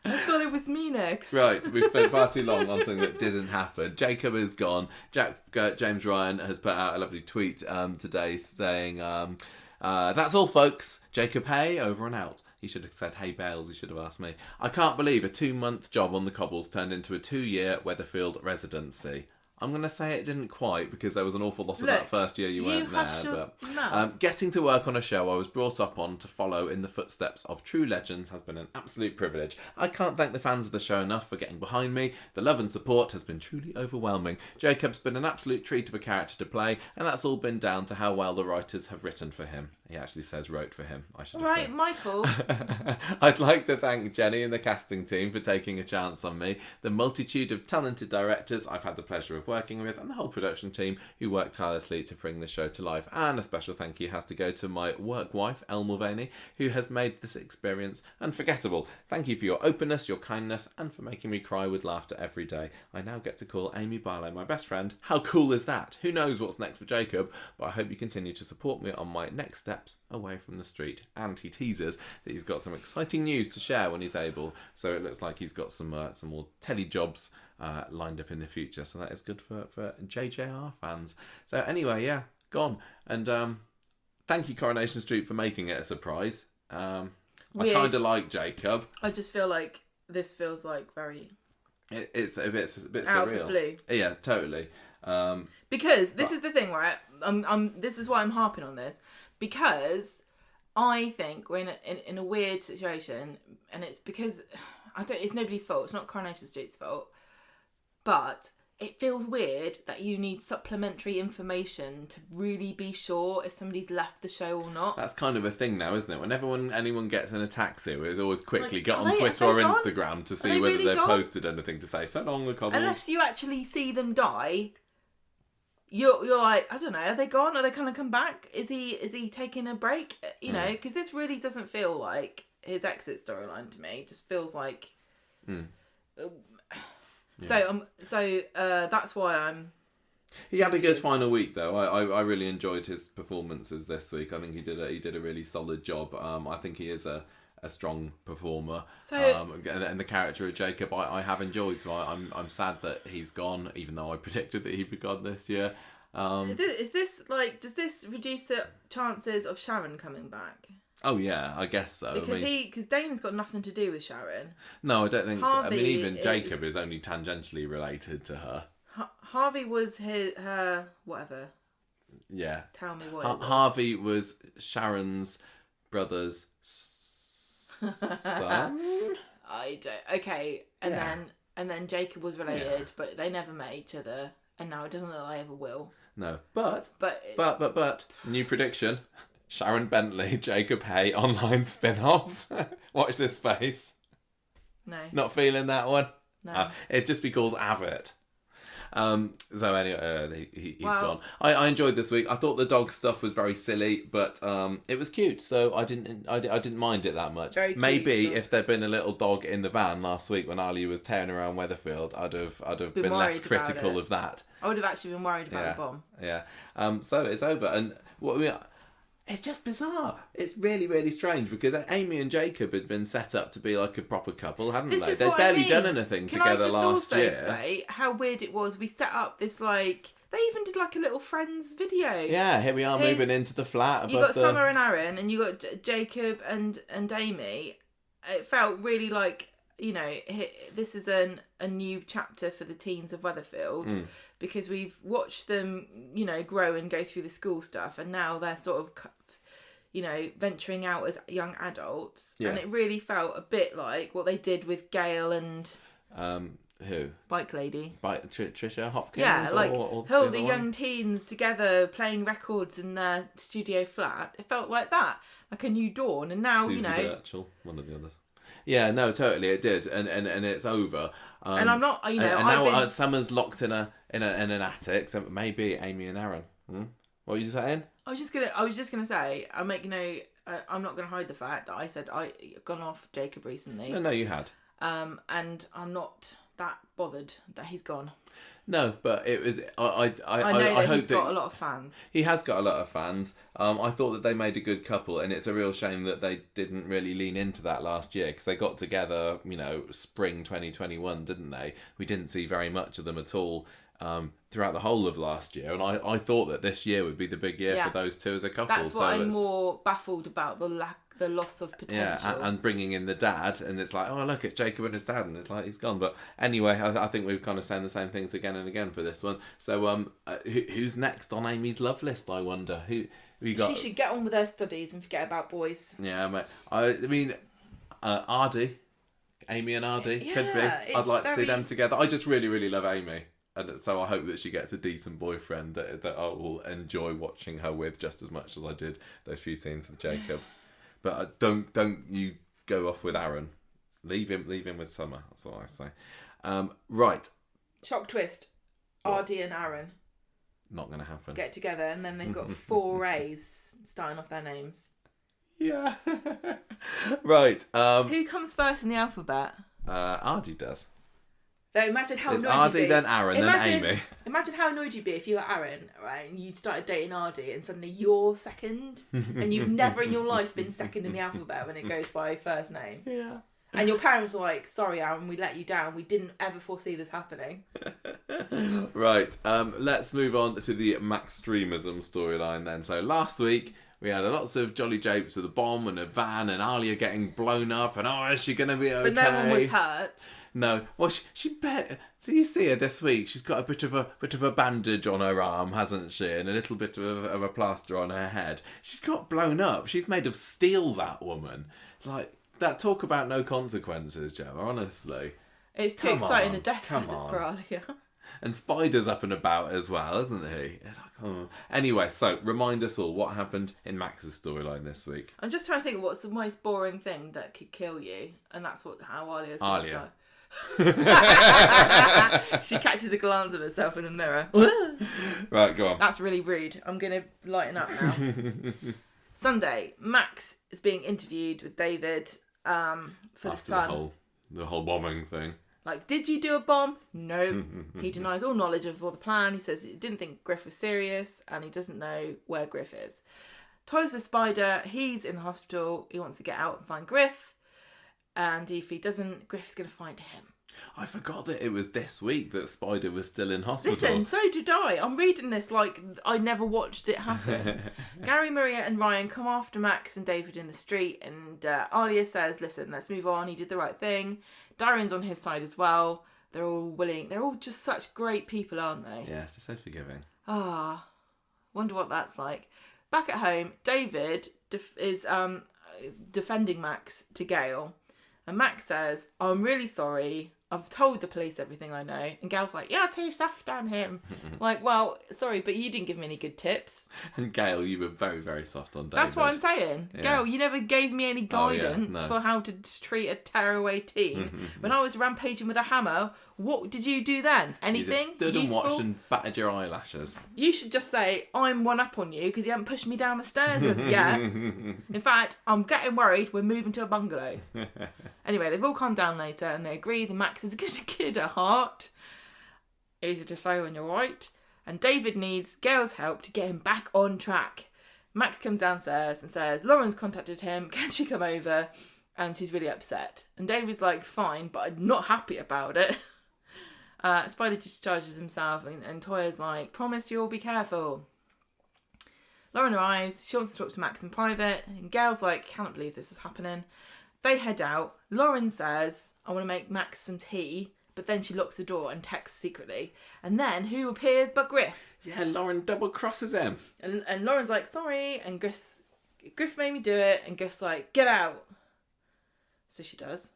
I thought it was me next. Right, we've spent far too long on something that didn't happen. Jacob is gone. James Ryan has put out a lovely tweet today saying, that's all, folks. Jacob Hay, over and out. He should have said, hey, Bales, he should have asked me. I can't believe a 2-month job on the cobbles turned into a 2-year Weatherfield residency. I'm going to say it didn't quite because there was an awful lot of that first year you weren't there. But getting to work on a show I was brought up on to follow in the footsteps of true legends has been an absolute privilege. I can't thank the fans of the show enough for getting behind me. The love and support has been truly overwhelming. Jacob's been an absolute treat of a character to play, and that's all been down to how well the writers have written for him. He actually says wrote for him, I should have said. Right, Michael. I'd like to thank Jenny and the casting team for taking a chance on me, the multitude of talented directors I've had the pleasure of working with, and the whole production team who worked tirelessly to bring the show to life. And a special thank you has to go to my work wife, Elle Mulvaney, who has made this experience unforgettable. Thank you for your openness, your kindness, and for making me cry with laughter every day. I now get to call Amy Barlow my best friend. How cool is that? Who knows what's next for Jacob, but I hope you continue to support me on my next steps away from the street. And he teases that he's got some exciting news to share when he's able, so it looks like he's got some more telly jobs lined up in the future, so that is good for JJR fans. So anyway, yeah, gone. And thank you, Coronation Street, for making it a surprise. I kind of like Jacob. I just feel like this feels like very... It's a bit out surreal. Of the blue. Yeah, totally. Because this is the thing, right? This is why I'm harping on this. Because I think we're in a weird situation, and it's because it's nobody's fault. It's not Coronation Street's fault, but it feels weird that you need supplementary information to really be sure if somebody's left the show or not. That's kind of a thing now, isn't it? Whenever anyone gets in a taxi, it's always quickly get on are Twitter or gone? Instagram to see whether they've posted anything to say, so long the cobbles. Unless you actually see them die, you're like, I don't know, are they gone? Are they going to come back? Is he taking a break? You know, because this really doesn't feel like his exit storyline to me. It just feels like... So that's why I'm... He had a good final week though. I really enjoyed his performances this week. I think he did a really solid job. I think he is a strong performer. So, and the character of Jacob I have enjoyed. So I'm sad that he's gone, even though I predicted that he'd be gone this year. Is this like, does this reduce the chances of Sharon coming back? Oh yeah, I guess so. Because Damon's got nothing to do with Sharon. No, I don't think so. I mean, even Harvey Jacob is only tangentially related to her. Harvey was her whatever. Yeah. Tell me what. Harvey was Sharon's brother's son. I don't. Okay, and then Jacob was related, but they never met each other, and now it doesn't look like they ever will. No, but new prediction. Sharon Bentley, Jacob Hay, online spin-off. Watch this space. No. Not feeling that one? No. It'd just be called Avert. So anyway, he's gone. I enjoyed this week. I thought the dog stuff was very silly, but it was cute, so I didn't mind it that much. Very cute, maybe if there'd been a little dog in the van last week when Ali was tearing around Weatherfield, I'd have been less critical of that. I would have actually been worried about the bomb. Yeah. So it's over, and it's just bizarre. It's really, really strange because Amy and Jacob had been set up to be like a proper couple, hadn't they? They'd barely done anything together last year. Can I just also say how weird it was? We set up this They even did like a little Friends video. Yeah, here we are moving into the flat above You got Summer and Aaron, and you got Jacob and Amy. It felt really like, you know, this is a new chapter for the teens of Weatherfield, because we've watched them, you know, grow and go through the school stuff, and now they're sort of, you know, venturing out as young adults. And it really felt a bit like what they did with Gail and who? Bike Lady. Trisha Hopkins? Yeah, like or the young teens together playing records in their studio flat. It felt like that, like a new dawn. And now, Susie you know... Birchall, one of the others. Yeah, no, totally, it did. And it's over. And I'm not, you know... And now Summer's locked in an attic, so maybe Amy and Aaron. What were you saying? I was just gonna say, I'm not gonna hide the fact that I said I'd gone off Jacob recently. No, you had. And I'm not that bothered that he's gone. No, but it was. I hope he's got a lot of fans. He has got a lot of fans. I thought that they made a good couple, and it's a real shame that they didn't really lean into that last year, because they got together, you know, spring 2021, didn't they? We didn't see very much of them at all throughout the whole of last year, and I thought that this year would be the big year for those two as a couple. That's what I'm more baffled about, the loss of potential. Yeah, and bringing in the dad, and it's like, oh look, it's Jacob and his dad, and it's like he's gone. But anyway, I think we've kind of saying the same things again and again for this one. So who's next on Amy's love list, I wonder? Who you got? She should get on with her studies and forget about boys. Yeah, mate. I mean, Ardy, Amy and Ardy could be. I'd like to see them together. I just really, really love Amy. And so I hope that she gets a decent boyfriend that I will enjoy watching her with just as much as I did those few scenes with Jacob. But don't you go off with Aaron. Leave him with Summer. That's what I say. Right. Shock twist. Ardy and Aaron. Not going to happen. Get together, and then they've got 4 A's starting off their names. Yeah. Right. Who comes first in the alphabet? Ardy does. So imagine how it's annoyed Ardy, you'd be. then Aaron, then Amy. Imagine how annoyed you'd be if you were Aaron, right, and you started dating Ardy, and suddenly you're second, and you've never in your life been second in the alphabet when it goes by first name. Yeah. And your parents are like, sorry, Aaron, we let you down. We didn't ever foresee this happening. Right. Let's move on to the Maxtremism storyline then. So last week, we had lots of jolly japes with a bomb and a van and Alia getting blown up and, is she going to be okay? But no one was hurt. No. Well, she bet. Do you see her this week? She's got a bit of a bandage on her arm, hasn't she? And a little bit of a plaster on her head. She's got blown up. She's made of steel, that woman. Like, that talk about no consequences, Gemma, honestly. It's too exciting a death for Alia. And Spider's up and about as well, isn't he? Anyway, so remind us all what happened in Max's storyline this week. I'm just trying to think of what's the most boring thing that could kill you, and that's how Alia's going to die. She catches a glance of herself in the mirror. Right, go on. That's really rude. I'm going to lighten up now. Sunday, Max is being interviewed with David for the Sun. The whole bombing thing. Like, did you do a bomb? No. He denies all knowledge of all the plan. He says he didn't think Griff was serious, and he doesn't know where Griff is. Toys with Spider. He's in the hospital. He wants to get out and find Griff. And if he doesn't, Griff's going to find him. I forgot that it was this week that Spider was still in hospital. Listen, so did I. I'm reading this like I never watched it happen. Gary, Maria and Ryan come after Max and David in the street, and Alia says, listen, let's move on. He did the right thing. Darren's on his side as well. They're all willing. They're all just such great people, aren't they? Yes, they're so forgiving. Wonder what that's like. Back at home, David is defending Max to Gail. And Max says, I'm really sorry. I've told the police everything I know. And Gail's like, you're too soft on him. Like, well, sorry, but you didn't give me any good tips. And Gail, you were very, very soft on David. That's what I'm saying. Yeah. Gail, you never gave me any guidance for how to treat a tearaway teen. When I was rampaging with a hammer, what did you do then? Anything? You just stood and watched and battered your eyelashes. You should just say, I'm one up on you because you haven't pushed me down the stairs as yet. In fact, I'm getting worried we're moving to a bungalow. Anyway, they've all come down later and they agree that Max is a good kid at heart. Easy to say when you're right. And David needs Gail's help to get him back on track. Max comes downstairs and says, Lauren's contacted him. Can she come over? And she's really upset. And David's like, fine, but I'm not happy about it. Spider discharges himself, and Toya's like, promise you'll be careful. Lauren arrives, she wants to talk to Max in private, and Gail's like, cannot believe this is happening. They head out. Lauren says, I want to make Max some tea, but then she locks the door and texts secretly. And then who appears but Griff? Yeah, Lauren double crosses him. And Lauren's like, sorry, and Griff made me do it, and Griff's like, get out. So she does.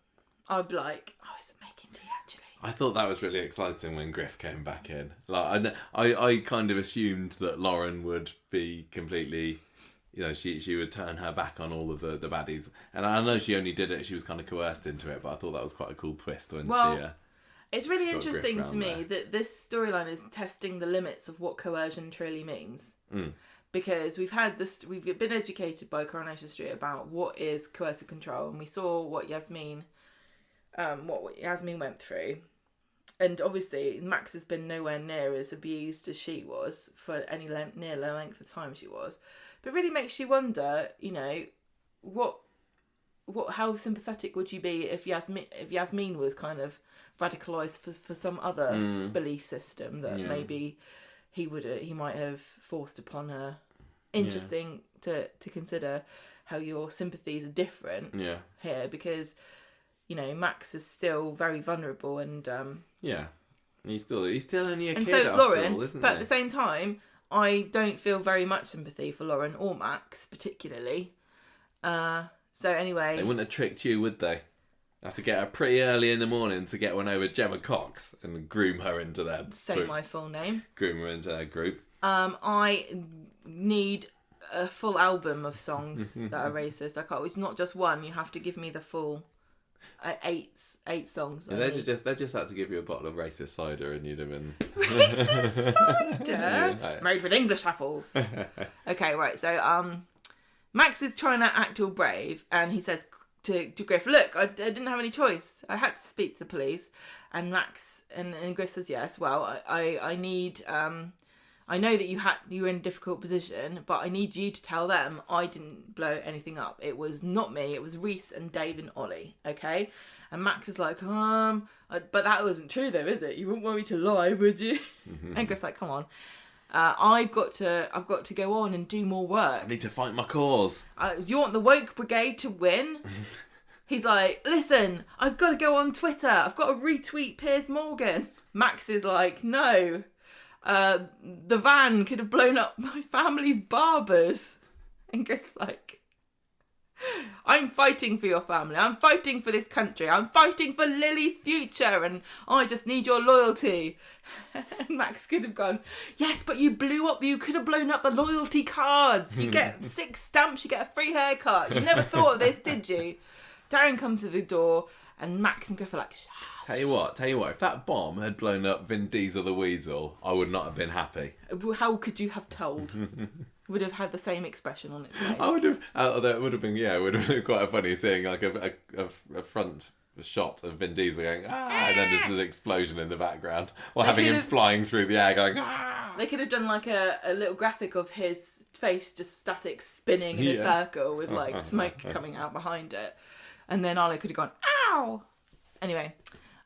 I'd be like, oh, is it making tea actually? I thought that was really exciting when Griff came back in. Like, I kind of assumed that Lauren would be completely, she would turn her back on all of the baddies. And I know she only did it, she was kind of coerced into it, but I thought that was quite a cool twist when it's really interesting to me that this storyline is testing the limits of what coercion truly means. Because we've been educated by Coronation Street about what is coercive control, and we saw what Yasmin went through. And obviously, Max has been nowhere near as abused as she was for any near length of time she was. But it really makes you wonder, how sympathetic would you be if Yasmin was kind of radicalised for some other belief system that maybe he might have forced upon her. Interesting to consider how your sympathies are different here, because Max is still very vulnerable, and he's still only a kid, and so is after Lauren. all, isn't but he? at the same time, I don't feel very much sympathy for Lauren or Max particularly. So anyway, they wouldn't have tricked you, would they? Have to get her pretty early in the morning to get one over Gemma Cox and groom her into their my full name. Groom her into their group. I need a full album of songs that are racist. It's not just one. You have to give me the full 8 songs. Yeah, they just had to give you a bottle of racist cider, and you'd have been racist cider made with English apples. Okay, right. So Max is trying to act all brave, and he says to Griff, "Look, I didn't have any choice. I had to speak to the police." And Max and Griff says, "Yes. Well, I need. I know that you were in a difficult position, but I need you to tell them I didn't blow anything up. It was not me. It was Reese and Dave and Ollie. Okay." And Max is like, but that wasn't true though, is it? You wouldn't want me to lie, would you? And Griff's like, come on. I've got to go on and do more work. I need to fight my cause. Do you want the woke brigade to win? He's like, listen, I've got to go on Twitter. I've got to retweet Piers Morgan. Max is like, no. The van could have blown up my family's barbers. And Griff's like, I'm fighting for your family. I'm fighting for this country. I'm fighting for Lily's future, and I just need your loyalty. And Max could have gone, yes, but you could have blown up the loyalty cards. You get 6 stamps, you get a free haircut. You never thought of this, did you? Darren comes to the door, and Max and Griff are like, shut up. Tell you what, if that bomb had blown up Vin Diesel the Weasel, I would not have been happy. How could you have told? Would have had the same expression on its face. I would have, although it would have been quite a funny seeing like a front shot of Vin Diesel going, and then there's an explosion in the background, or having him flying through the air going, They could have done like a little graphic of his face just static spinning in a circle with like smoke coming out behind it. And then Arlo could have gone, ow! Anyway,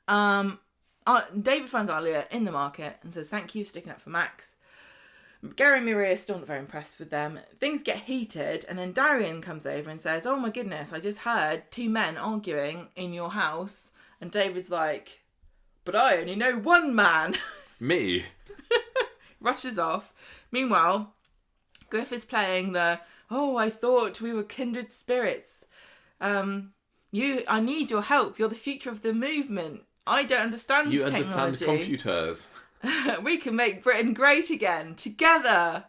David finds Alia in the market and says, thank you for sticking up for Max. Gary and Maria are still not very impressed with them. Things get heated, and then Darian comes over and says, oh my goodness, I just heard 2 men arguing in your house. And David's like, but I only know one man. Me. Rushes off. Meanwhile, Griff is playing I thought we were kindred spirits. I need your help. You're the future of the movement. I don't understand technology. You understand computers. We can make Britain great again, together.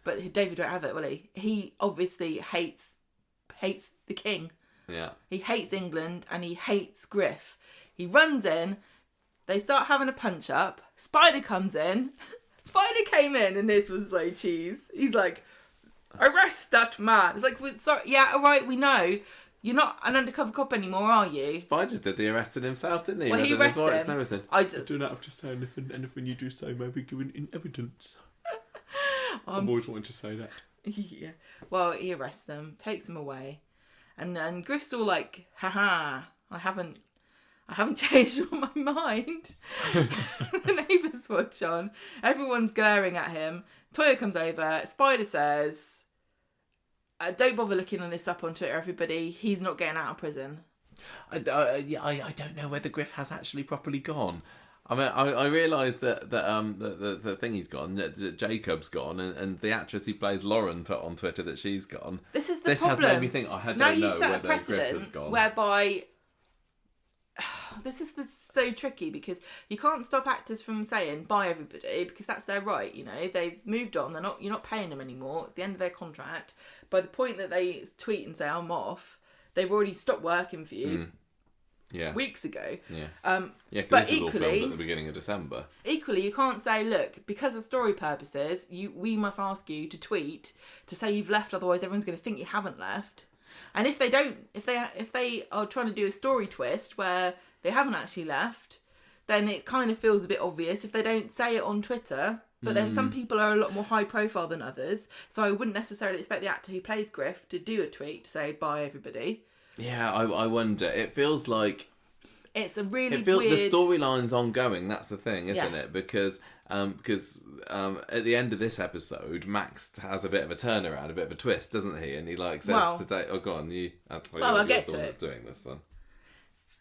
But David won't have it, will he? He obviously hates the king. Yeah. He hates England, and he hates Griff. He runs in. They start having a punch up. Spider comes in. Spider came in, and this was so cheese. He's like, arrest that man. It's like, sorry, yeah, all right, we know. You're not an undercover cop anymore, are you? Spider did the arresting himself, didn't he? Well, he arrested him. And everything. I do not have to say anything you do say may be given in evidence. I've always wanted to say that. Yeah. Well, he arrests them, takes them away. And Griff's all like, haha, I haven't I haven't changed my mind. The neighbours watch on. Everyone's glaring at him. Toya comes over. Spider says, don't bother looking on this up on Twitter, everybody. He's not getting out of prison. I don't know whether Griff has actually properly gone. I mean, I realise that the thing he's gone, that Jacob's gone, and the actress who plays Lauren put on Twitter that she's gone. This is the this problem. This has made me think, I don't know whether Griff has gone. Whereby, this is so tricky because you can't stop actors from saying bye everybody because that's their right. You know, they've moved on. You're not paying them anymore. It's the end of their contract. By the point that they tweet and say I'm off, they've already stopped working for you. Yeah. Weeks ago. Yeah. Because this was all filmed at the beginning of December. Equally, you can't say, look, because of story purposes, we must ask you to tweet to say you've left, otherwise everyone's going to think you haven't left. And if they don't, if they are trying to do a story twist where they haven't actually left, then it kind of feels a bit obvious if they don't say it on Twitter. But then some people are a lot more high profile than others, so I wouldn't necessarily expect the actor who plays Griff to do a tweet to say bye everybody. Yeah, I wonder. It feels like it's a really weird... The storyline's ongoing, that's the thing, isn't it? Because at the end of this episode, Max has a bit of a turnaround, a bit of a twist, doesn't he? And he says today, oh, go on, you... I'll get to it. That's doing this, son.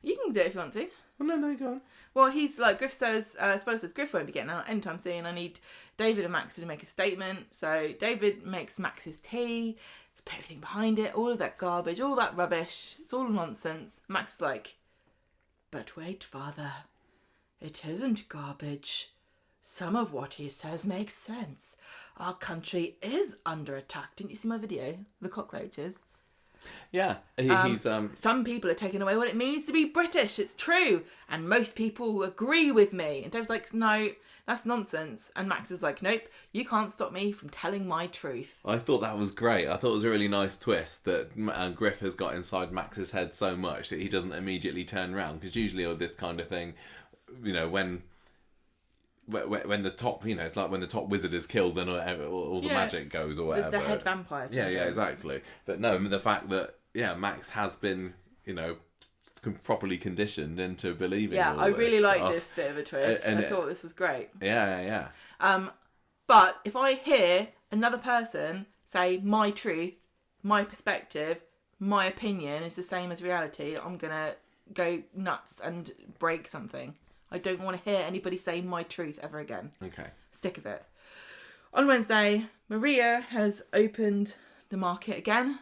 You can do it if you want to. Well, no, go on. Well, he's like, Griff says, Spider says, Griff won't be getting out anytime soon. I need David and Max to make a statement. So David makes Max's tea, put everything behind it, all of that garbage, all that rubbish. It's all nonsense. Max is like, but wait, father, it isn't garbage. Some of what he says makes sense. Our country is under attack. Didn't you see my video? The cockroaches. Yeah, he's some people are taking away what it means to be British. It's true, and most people agree with me. And Dave's like, no, that's nonsense. And Max is like, nope, you can't stop me from telling my truth. I thought that was great. I thought it was a really nice twist that Griff has got inside Max's head so much that he doesn't immediately turn around. Because usually with this kind of thing, you know, when the top, you know, it's like when the top wizard is killed and all the magic goes or whatever. The head vampire. Yeah, exactly. But no, the fact that, Max has been, you know, properly conditioned into believing all I really like this bit of a twist. And I thought this was great. Yeah. But if I hear another person say my truth, my perspective, my opinion is the same as reality, I'm going to go nuts and break something. I don't want to hear anybody say my truth ever again. Okay. Stick of it. On Wednesday, Maria has opened the market again.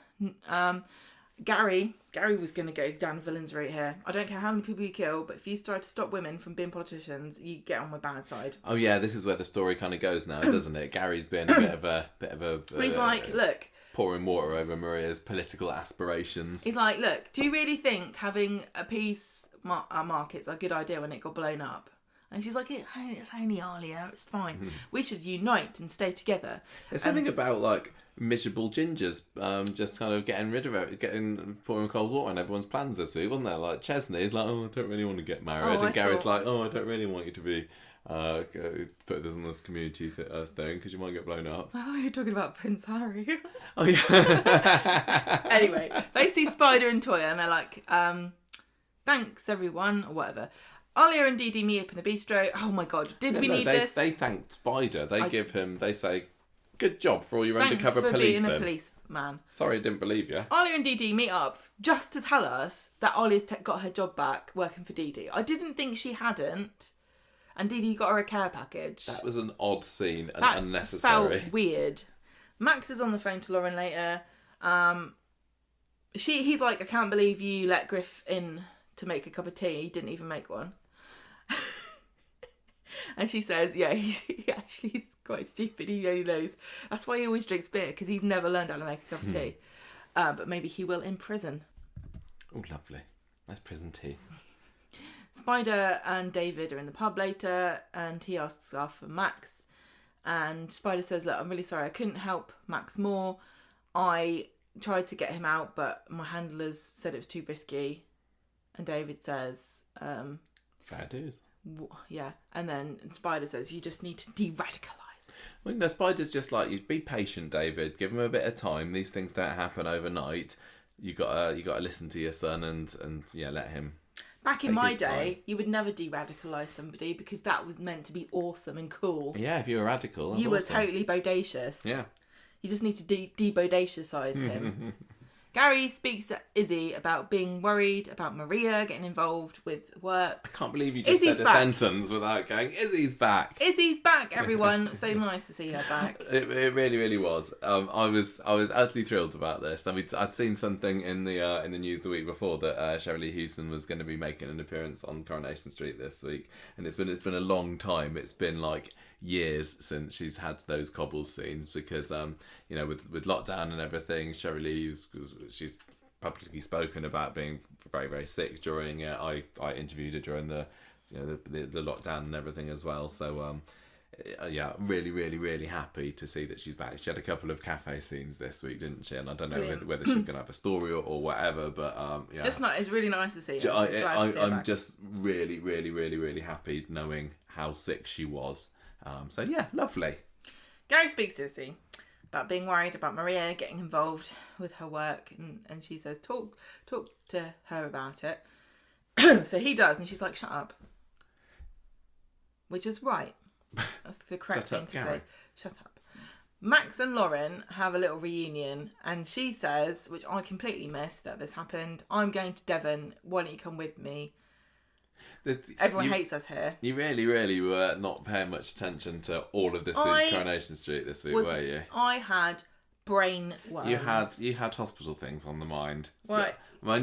Gary was going to go down the villain's route here. I don't care how many people you kill, but if you try to stop women from being politicians, you get on my bad side. Oh yeah, this is where the story kind of goes now, doesn't it? Gary's been a bit of a. But he's like, look, pouring water over Maria's political aspirations. He's like, look, do you really think having a peace market's a good idea when it got blown up? And she's like, it's only Alia, it's fine. Mm-hmm. We should unite and stay together. There's something about like miserable gingers just kind of getting rid of it, pouring cold water on everyone's plans this week, wasn't there? Like Chesney's like, I don't really want to get married, and Gary's like, I don't really want you to be put this on this community thing because you might get blown up. Oh, you're talking about Prince Harry. Oh yeah. Anyway, they see Spider and Toya and they're like, thanks everyone, or whatever. Alia and Dee Dee meet up in the bistro. Oh my god, we need this? They thanked Spider. They say, good job for all your thanks undercover for policing. Being a policeman. Sorry, I didn't believe you. Alia and Dee Dee meet up just to tell us that Alia's got her job back working for Dee Dee. I didn't think she hadn't. And Dee Dee got her a care package. That was an odd scene and that unnecessary. Felt weird. Max is on the phone to Lauren later. He's like, I can't believe you let Griff in to make a cup of tea. He didn't even make one. And she says, yeah, he actually is quite stupid. He only knows. That's why he always drinks beer, because he's never learned how to make a cup of tea. But maybe he will in prison. Oh, lovely. That's prison tea. Spider and David are in the pub later, and he asks after Max. And Spider says, look, I'm really sorry. I couldn't help Max more. I tried to get him out, but my handlers said it was too risky. And David says... fair dues. Yeah, and then Spider says you just need to de-radicalise. Well, no, Spider's just like, you be patient, David. Give him a bit of time. These things don't happen overnight. You gotta listen to your son and let him. Back in take my his day, time. you would never de-radicalise somebody because that was meant to be awesome and cool. Yeah, if you were radical, that's You were awesome. totally bodacious. Yeah. You just need to de-bodaciousise him. Gary speaks to Izzy about being worried about Maria getting involved with work. I can't believe you just Izzy's said a back. sentence without going, Izzy's back. Izzy's back, everyone. So nice to see her back. It really, really was. I was utterly thrilled about this. I mean, I'd seen something in the news the week before that Shirley Houston was going to be making an appearance on Coronation Street this week, and it's been a long time. It's been like years since she's had those cobbles scenes because with lockdown and everything, Shirley she's publicly spoken about being very, very sick during it. I interviewed her during the lockdown and everything as well. So really, really, really happy to see that she's back. She had a couple of cafe scenes this week, didn't she? And I don't know whether she's going to have a story or whatever, but It's really nice to see her. I'm just really, really, really, really happy knowing how sick she was. So yeah, lovely. Gary speaks to Izzy about being worried about Maria getting involved with her work, and she says, talk to her about it. So he does, and she's like, shut up. Which is right. That's the correct thing to say. Shut up. Max and Lauren have a little reunion, and she says, which I completely missed that this happened, I'm going to Devon, why don't you come with me? Everyone hates us here. You really, really were not paying much attention to all of this week's Coronation Street this week, were you? I had brain worms. You had hospital things on the mind. Right. I'm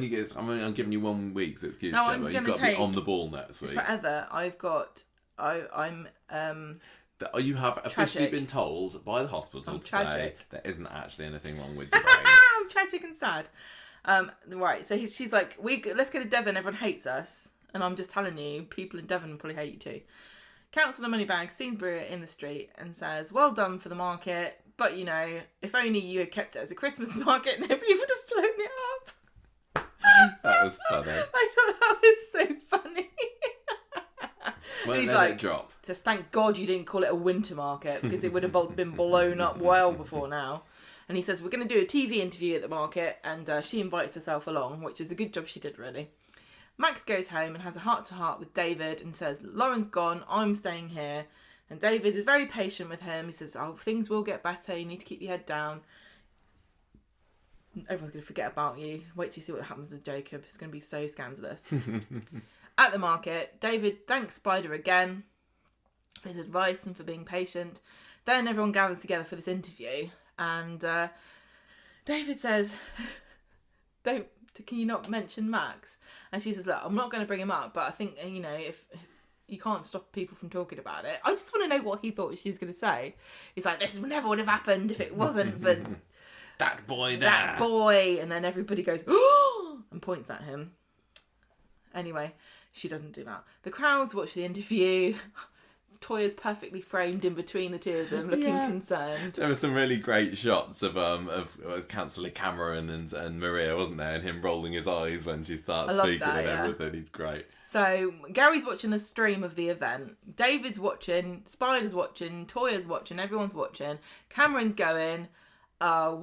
giving you 1 week's excuse, No, Gemma. You've got to be on the ball next week. Forever. I'm you have officially tragic. been told by the hospital I'm today tragic. there isn't actually anything wrong with your brain. I'm tragic and sad. Right, so she's like, let's go to Devon, everyone hates us. And I'm just telling you, people in Devon probably hate you too. Counts on the money bag, sees Maria in the street and says, well done for the market, but if only you had kept it as a Christmas market, nobody would have blown it up. That was funny. I thought that was so funny. Won't let it drop. Just thank God you didn't call it a winter market, because it would have been blown up well before now. And he says, we're going to do a TV interview at the market, and she invites herself along, which is a good job she did, really. Max goes home and has a heart-to-heart with David and says, Lauren's gone, I'm staying here. And David is very patient with him. He says, things will get better, you need to keep your head down. Everyone's going to forget about you. Wait till you see what happens with Jacob. It's going to be so scandalous. At the market, David thanks Spider again for his advice and for being patient. Then everyone gathers together for this interview. And David says, can you not mention Max? And she says, look, I'm not going to bring him up, but I think, if you can't stop people from talking about it. I just want to know what he thought she was going to say. He's like, this never would have happened if it wasn't for that boy there. That boy. And then everybody goes, oh, and points at him. Anyway, she doesn't do that. The crowds watch the interview. Toya's perfectly framed in between the two of them, looking concerned. There were some really great shots of Councillor Cameron and Maria, wasn't there? And him rolling his eyes when she starts speaking and everything. He's great. So Gary's watching a stream of the event. David's watching. Spider's watching. Toya's watching. Everyone's watching. Cameron's going, I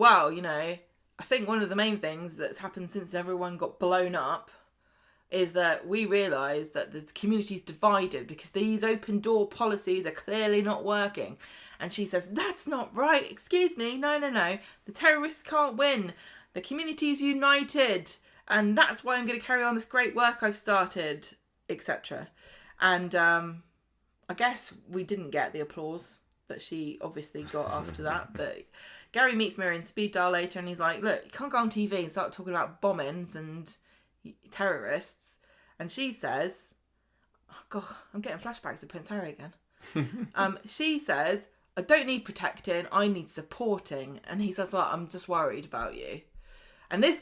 think one of the main things that's happened since everyone got blown up is that we realise that the community's divided because these open door policies are clearly not working. And she says, that's not right. Excuse me. No. The terrorists can't win. The community's united. And that's why I'm going to carry on this great work I've started, etc. And I guess we didn't get the applause that she obviously got after that. But Gary meets Maria in speed dial later and he's like, look, you can't go on TV and start talking about bombings and terrorists. And she says, oh God, I'm getting flashbacks of Prince Harry again. She says, I don't need protecting, I need supporting. And he says, like, I'm just worried about you. And this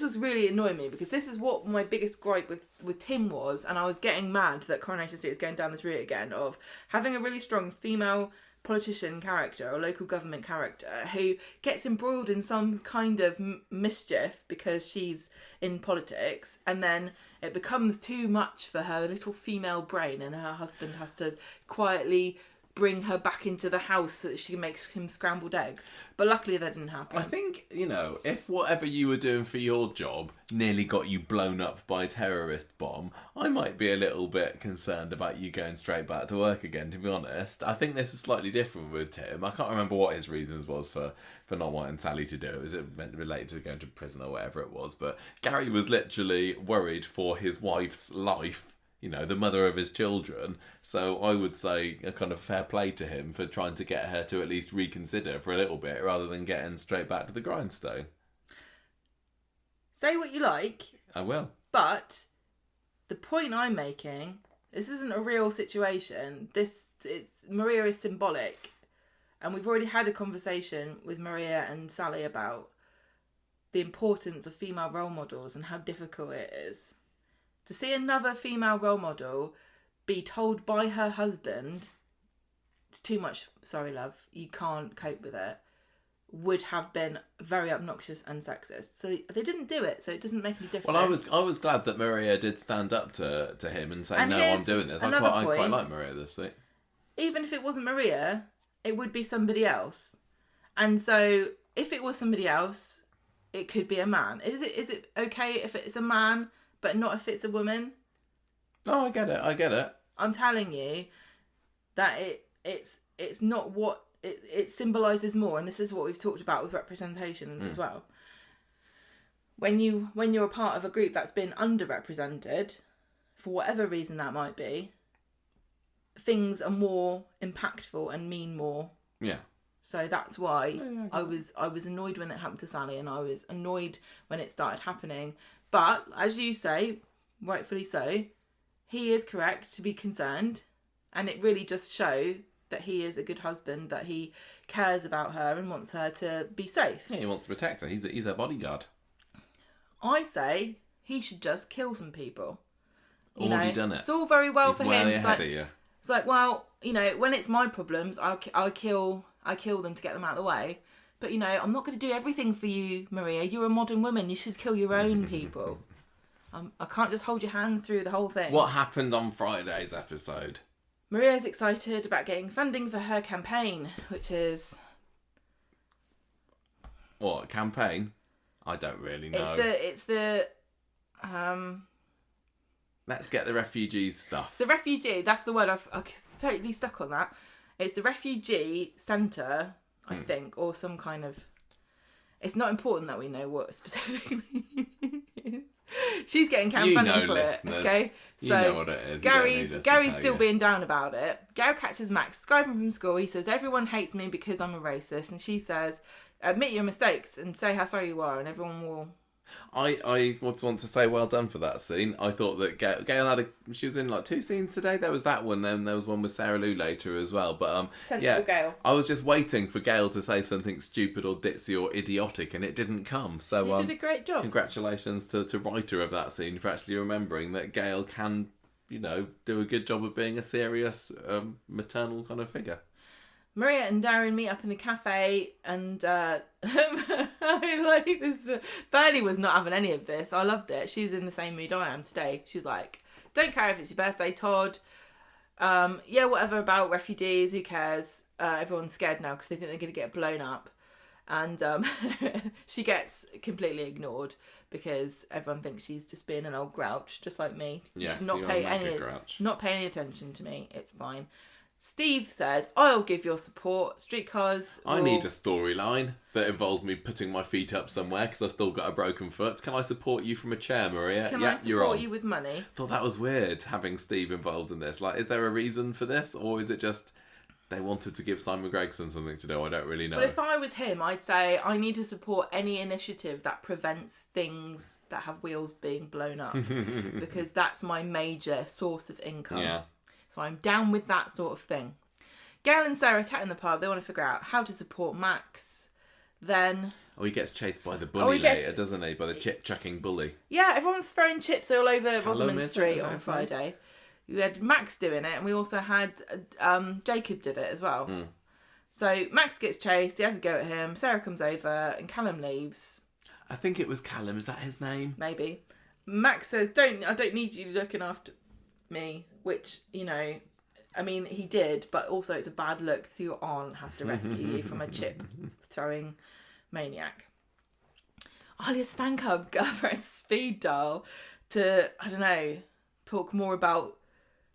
was really annoying me because this is what my biggest gripe with Tim was. And I was getting mad that Coronation Street is going down this route again of having a really strong female politician character or local government character who gets embroiled in some kind of mischief because she's in politics, and then it becomes too much for her little female brain and her husband has to quietly bring her back into the house so that she can make him scrambled eggs. But luckily that didn't happen. I think, if whatever you were doing for your job nearly got you blown up by a terrorist bomb, I might be a little bit concerned about you going straight back to work again, to be honest. I think this was slightly different with Tim. I can't remember what his reasons was for not wanting Sally to do it. Was it related to going to prison or whatever it was? But Gary was literally worried for his wife's life, the mother of his children. So I would say a kind of fair play to him for trying to get her to at least reconsider for a little bit rather than getting straight back to the grindstone. Say what you like. I will. But the point I'm making, this isn't a real situation. Maria is symbolic. And we've already had a conversation with Maria and Sally about the importance of female role models and how difficult it is. To see another female role model be told by her husband, it's too much, sorry love, you can't cope with it, would have been very obnoxious and sexist. So they didn't do it, so it doesn't make any difference. Well, I was glad that Maria did stand up to him and say, and no, I'm doing this. I quite like Maria this week. Even if it wasn't Maria, it would be somebody else. And so if it was somebody else, it could be a man. Is it okay if it's a man, but not if it's a woman? Oh, I get it. I'm telling you that it's not what it symbolises more, and this is what we've talked about with representation as well. When you're a part of a group that's been underrepresented, for whatever reason that might be, things are more impactful and mean more. Yeah. So that's why I was annoyed when it happened to Sally, and I was annoyed when it started happening. But as you say, rightfully so, he is correct to be concerned, and it really just shows that he is a good husband, that he cares about her and wants her to be safe. Yeah, he wants to protect her. He's her bodyguard. I say he should just kill some people. Already done it. It's all very well for him. It's like, well, when it's my problems, I'll kill them to get them out of the way. But, I'm not going to do everything for you, Maria. You're a modern woman. You should kill your own people. I can't just hold your hand through the whole thing. What happened on Friday's episode? Maria's excited about getting funding for her campaign, which is... What, campaign? I don't really know. It's the Let's get the refugees stuff. The refugee, that's the word. I've totally stuck on that. It's the refugee centre, I think, or some kind of... It's not important that we know what specifically is. She's getting funding for listeners. it, okay? You know what it is. Gary's still being down about it. Gary catches Max driving from school. He says, everyone hates me because I'm a racist. And she says, admit your mistakes and say how sorry you are, and everyone will... I want to say well done for that scene. I thought that Gail she was in like 2 scenes today. There was that one, then there was one with Sarah Lou later as well. But Sensible Gail. I was just waiting for Gail to say something stupid or ditzy or idiotic, and it didn't come. So she did a great job. Congratulations to writer of that scene for actually remembering that Gail can, do a good job of being a serious maternal kind of figure. Maria and Darren meet up in the cafe, and I like this. Bernie was not having any of this. I loved it. She's in the same mood I am today. She's like, don't care if it's your birthday, Todd. Yeah, whatever about refugees, who cares? Everyone's scared now because they think they're going to get blown up. And she gets completely ignored because everyone thinks she's just being an old grouch, just like me. Yes, not pay any attention to me. It's fine. Steve says, I'll give your support. Streetcars. I need a storyline that involves me putting my feet up somewhere because I've still got a broken foot. Can I support you from a chair, Maria? Can I support you with money? Thought that was weird, having Steve involved in this. Like, is there a reason for this? Or is it just they wanted to give Simon Gregson something to do? I don't really know. But if I was him, I'd say I need to support any initiative that prevents things that have wheels being blown up. Because that's my major source of income. Yeah. So I'm down with that sort of thing. Gail and Sarah chat in the pub. They want to figure out how to support Max. Then... he gets chased by the bully later, doesn't he? By the chip-chucking bully. Yeah, everyone's throwing chips all over Rosamond Street on Friday. We had Max doing it, and we also had Jacob did it as well. So Max gets chased. He has a go at him. Sarah comes over, and Callum leaves. I think it was Callum. Is that his name? Maybe. Max says, I don't need you looking after me, which, I mean, he did, but also it's a bad look that your aunt has to rescue you from a chip-throwing maniac. Alia's fan club got her a speed dial to, I don't know, talk more about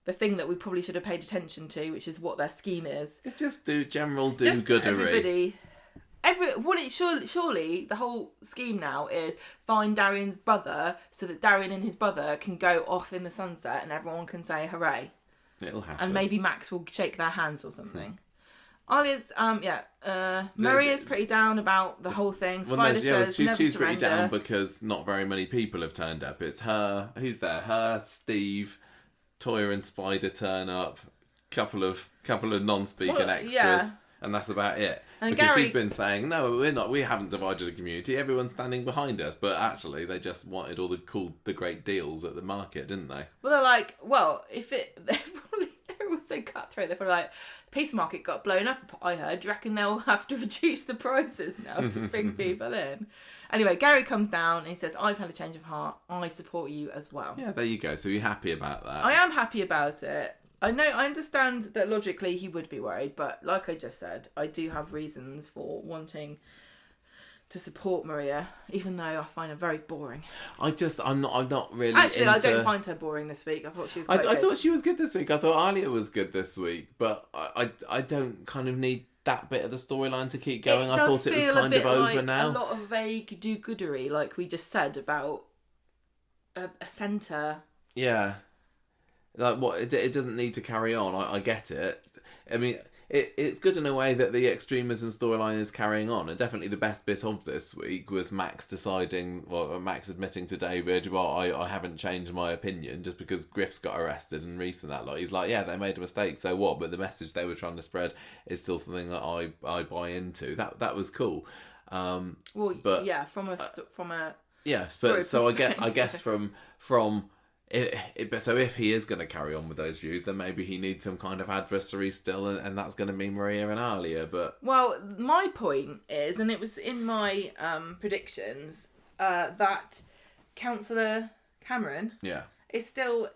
the thing that we probably should have paid attention to, which is what their scheme is. It's just general do-goodery. Surely the whole scheme now is find Darian's brother so that Darian and his brother can go off in the sunset and everyone can say hooray. It'll happen. And maybe Max will shake their hands or something. Alia's, Maria's pretty down about the whole thing. Spider says she's pretty down because not very many people have turned up. It's her, who's there? Her, Steve, Toya and Spider turn up, couple of non-speaking extras, and that's about it. And because she's been saying, no, we haven't divided a community, everyone's standing behind us, but actually they just wanted all the great deals at the market, didn't they? Well, they're like, they're all so cutthroat. They're probably like, the pizza market got blown up, I heard. Do you reckon they'll have to reduce the prices now to bring people in? Anyway, Gary comes down and he says, I've had a change of heart. I support you as well. Yeah, there you go. So you're happy about that? I am happy about it. I understand that logically he would be worried, but like I just said, I do have reasons for wanting to support Maria, even though I find her very boring. I'm not really. Actually, I don't find her boring this week. I thought she was. I thought she was good this week. I thought Alia was good this week, but I don't kind of need that bit of the storyline to keep going. I thought it was kind of over now. A lot of vague do-goodery, like we just said about a centre. Yeah. Like what? It doesn't need to carry on. I get it. I mean, it's good in a way that the extremism storyline is carrying on. And definitely the best bit of this week was Max Max admitting to David, well, I haven't changed my opinion just because Griff's got arrested and Reese and that lot. He's like, yeah, they made a mistake, so what? But the message they were trying to spread is still something that I buy into. That was cool. So I guess from so if he is going to carry on with those views, then maybe he needs some kind of adversary still, and that's going to be Maria and Alia. But my point is, and it was in my predictions, that Councillor Cameron is still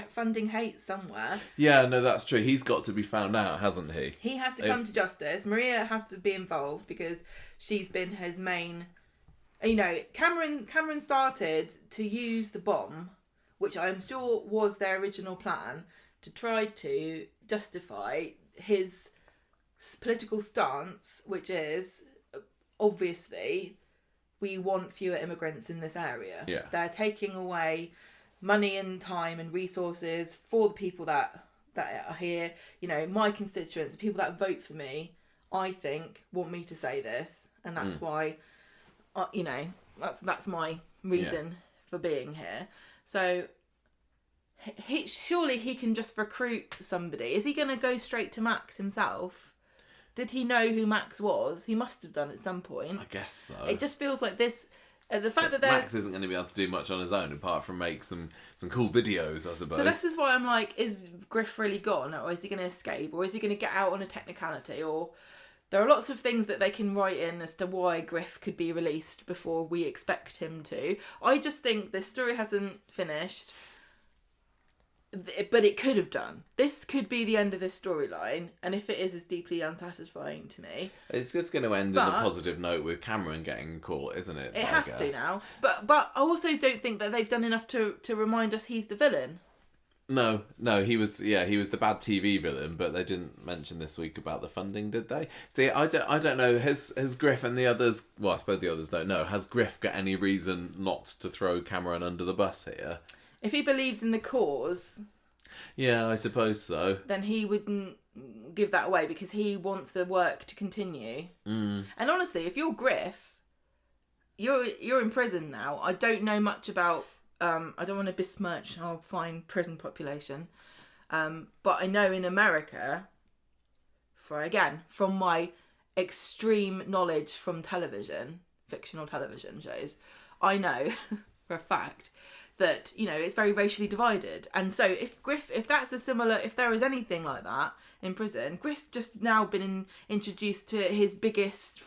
funding hate somewhere. Yeah, no, that's true. He's got to be found out, hasn't he? He has to come to justice. Maria has to be involved because she's been his main. You know, Cameron started to use the bomb, which I'm sure was their original plan, to try to justify his political stance, which is, obviously, we want fewer immigrants in this area. Yeah. They're taking away money and time and resources for the people that are here. You know, my constituents, the people that vote for me, I think, want me to say this. And that's why, that's my reason for being here. So surely he can just recruit somebody. Is he going to go straight to Max himself? Did he know who Max was? He must have done at some point. I guess so. It just feels like this. The fact that Max isn't going to be able to do much on his own apart from make some cool videos, I suppose. So this is why I'm like, is Griff really gone, or is he going to escape, or is he going to get out on a technicality, or there are lots of things that they can write in as to why Griff could be released before we expect him to. I just think this story hasn't finished, but it could have done. This could be the end of this storyline, and if it is, it's deeply unsatisfying to me. It's just going to end on a positive note with Cameron getting caught, isn't it? It has to now. But I also don't think that they've done enough to remind us he's the villain. No, he was the bad TV villain, but they didn't mention this week about the funding, did they? See, I don't know, has Griff and the others, well, I suppose the others don't know, has Griff got any reason not to throw Cameron under the bus here? If he believes in the cause... Yeah, I suppose so. Then he wouldn't give that away because he wants the work to continue. And honestly, if you're Griff, you're in prison now. I don't know much about... I don't want to besmirch our fine prison population. But I know in America, from my extreme knowledge from television, fictional television shows, I know for a fact that, you know, it's very racially divided. And so if there is anything like that in prison, Griff's just now been introduced to his biggest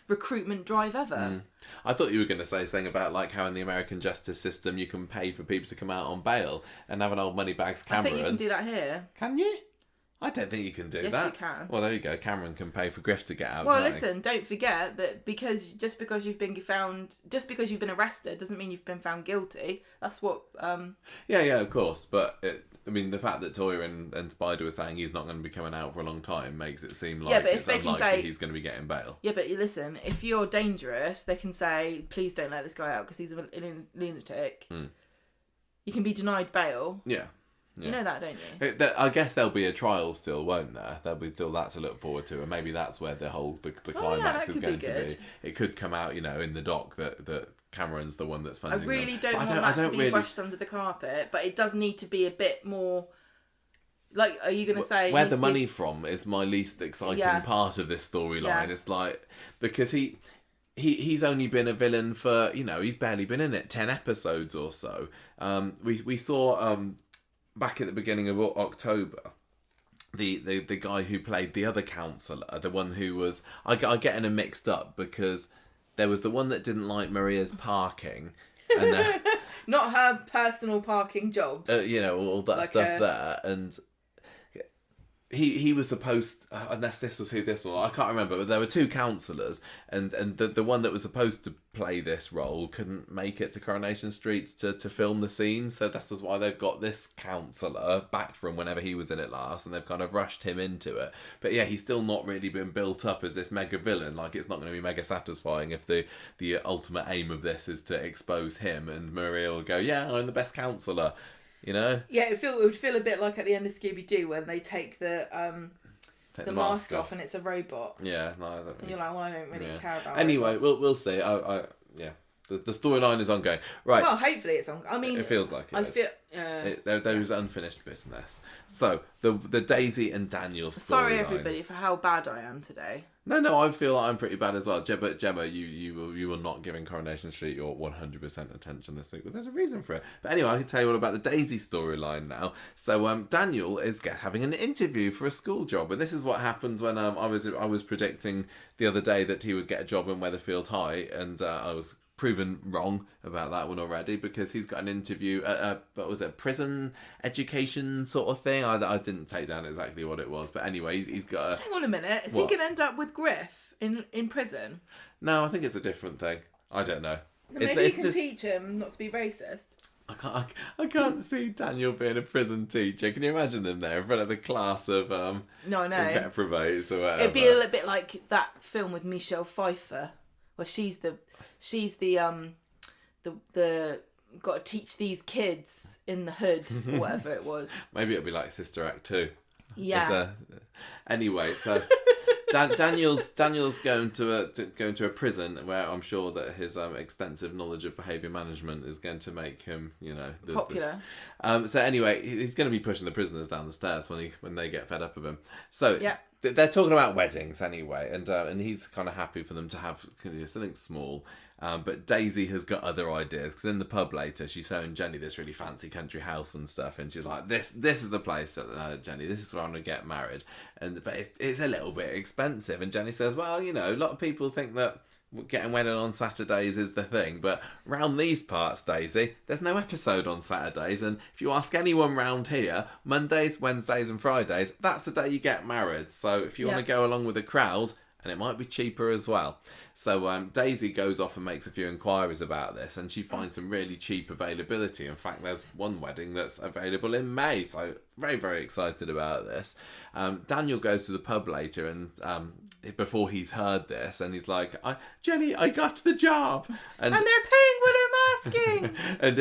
recruitment drive ever. I thought you were going to say something about like how in the American justice system you can pay for people to come out on bail and have an old Moneybags Cameron. I think you can do that here. Can you? I don't think you can do that. Yes, you can. Well, there you go. Cameron can pay for Griff to get out. Well, listen, don't forget that just because you've been arrested doesn't mean you've been found guilty. That's what... Yeah, of course. But, the fact that Toya and Spider were saying he's not going to be coming out for a long time makes it seem like it's unlikely he's going to be getting bail. Yeah, but listen, if you're dangerous, they can say, please don't let this guy out because he's a lunatic. You can be denied bail. Yeah. You know that, don't you? I guess there'll be a trial still, won't there? There'll be still that to look forward to, and maybe that's where the climax is going to be. It could come out, in the doc that Cameron's the one that's funding them. I really don't want that to be brushed under the carpet, but it does need to be a bit more... Like, are you going to say... Where the money from is my least exciting part of this storyline. Yeah. It's like... Because he's only been a villain for, he's barely been in it, 10 episodes or so. We saw... back at the beginning of October, the guy who played the other counsellor, the one who was... I get them mixed up because there was the one that didn't like Maria's parking. And not her personal parking jobs. All that like stuff there. And he was supposed... unless this was who this was. I can't remember. But there were two counsellors. And the one that was supposed to play this role couldn't make it to Coronation Street to film the scene. So that's just why they've got this counsellor back from whenever he was in it last. And they've kind of rushed him into it. But yeah, he's still not really been built up as this mega villain. Like, it's not going to be mega satisfying if the ultimate aim of this is to expose him. And Maria will go, yeah, I'm the best counsellor. Yeah, it would feel a bit like at the end of Scooby-Doo when they take the mask off and it's a robot. Yeah, no, I don't. And you're like, well, I don't really care about. Anyway, we'll see. The storyline is ongoing, right? Well, hopefully it's on. I mean, it feels like there's unfinished business. So the Daisy and Daniel storyline. Sorry, everybody, for how bad I am today. No, I feel like I'm pretty bad as well. But Gemma, you were not giving Coronation Street your 100% attention this week, but there's a reason for it. But anyway, I can tell you all about the Daisy storyline now. So Daniel is having an interview for a school job, and this is what happened when I was predicting the other day that he would get a job in Weatherfield High, and I was proven wrong about that one already because he's got an interview at a prison education sort of thing. I didn't take down exactly what it was, but anyway, he's got a... Hang on a minute, is he going to end up with Griff in prison? No, I think it's a different thing. I don't know. Maybe you can teach him not to be racist. I can't see Daniel being a prison teacher. Can you imagine them there in front of the class of No, I know. reprobates or whatever? It'd be a little bit like that film with Michelle Pfeiffer where she's the got to teach these kids in the hood or whatever it was. Maybe it'll be like Sister Act 2. Yeah. Anyway, so Daniel's going to a prison where I'm sure that his extensive knowledge of behaviour management is going to make him, popular. So anyway, he's going to be pushing the prisoners down the stairs when they get fed up of him. So yeah. They're talking about weddings anyway, and he's kind of happy for them to have something small. But Daisy has got other ideas because in the pub later she's showing Jenny this really fancy country house and stuff, and she's like, "This is the place, Jenny. This is where I'm gonna get married." But it's a little bit expensive, and Jenny says, "Well, a lot of people think that getting wedded on Saturdays is the thing, but round these parts, Daisy, there's no episode on Saturdays, and if you ask anyone round here, Mondays, Wednesdays, and Fridays, that's the day you get married. So if you want to go along with the crowd." And it might be cheaper as well. So Daisy goes off and makes a few inquiries about this, and she finds some really cheap availability. In fact, there's one wedding that's available in May, so very, very excited about this. Daniel goes to the pub later, and before he's heard this, and he's like, Jenny, I got the job. And they're paying what I'm asking. and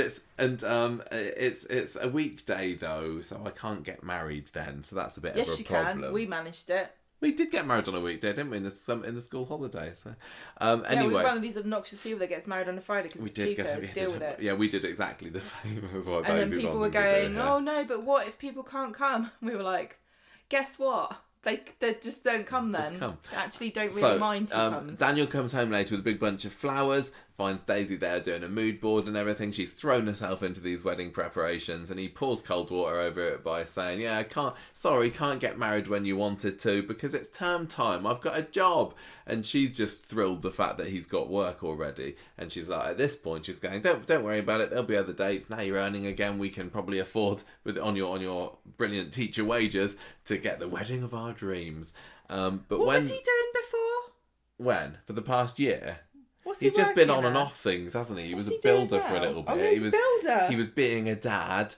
it's a weekday, though, so I can't get married then. So that's a bit of a problem. Yes, you can. We managed it. We did get married on a weekday, didn't we? In the school holidays. So, anyway, yeah, we're one of these obnoxious people that gets married on a Friday because it's cheaper. Deal with it. Yeah, we did exactly the same as what. And then people were going, "Oh no, but what if people can't come?" We were like, "Guess what? They just don't come then. Just come. They actually don't really mind who comes." Daniel comes home later with a big bunch of flowers. finds Daisy there doing a mood board and everything. She's thrown herself into these wedding preparations, and he pours cold water over it by saying, yeah, can't get married when you wanted to because it's term time. I've got a job. And she's just thrilled the fact that he's got work already. And she's like, at this point, she's going, don't worry about it. There'll be other dates. Now you're earning again. We can probably afford on your brilliant teacher wages to get the wedding of our dreams. But what was he doing before? When? For the past year? He's just been on and off things, hasn't he? He was a builder for a little bit. He was a builder. He was being a dad.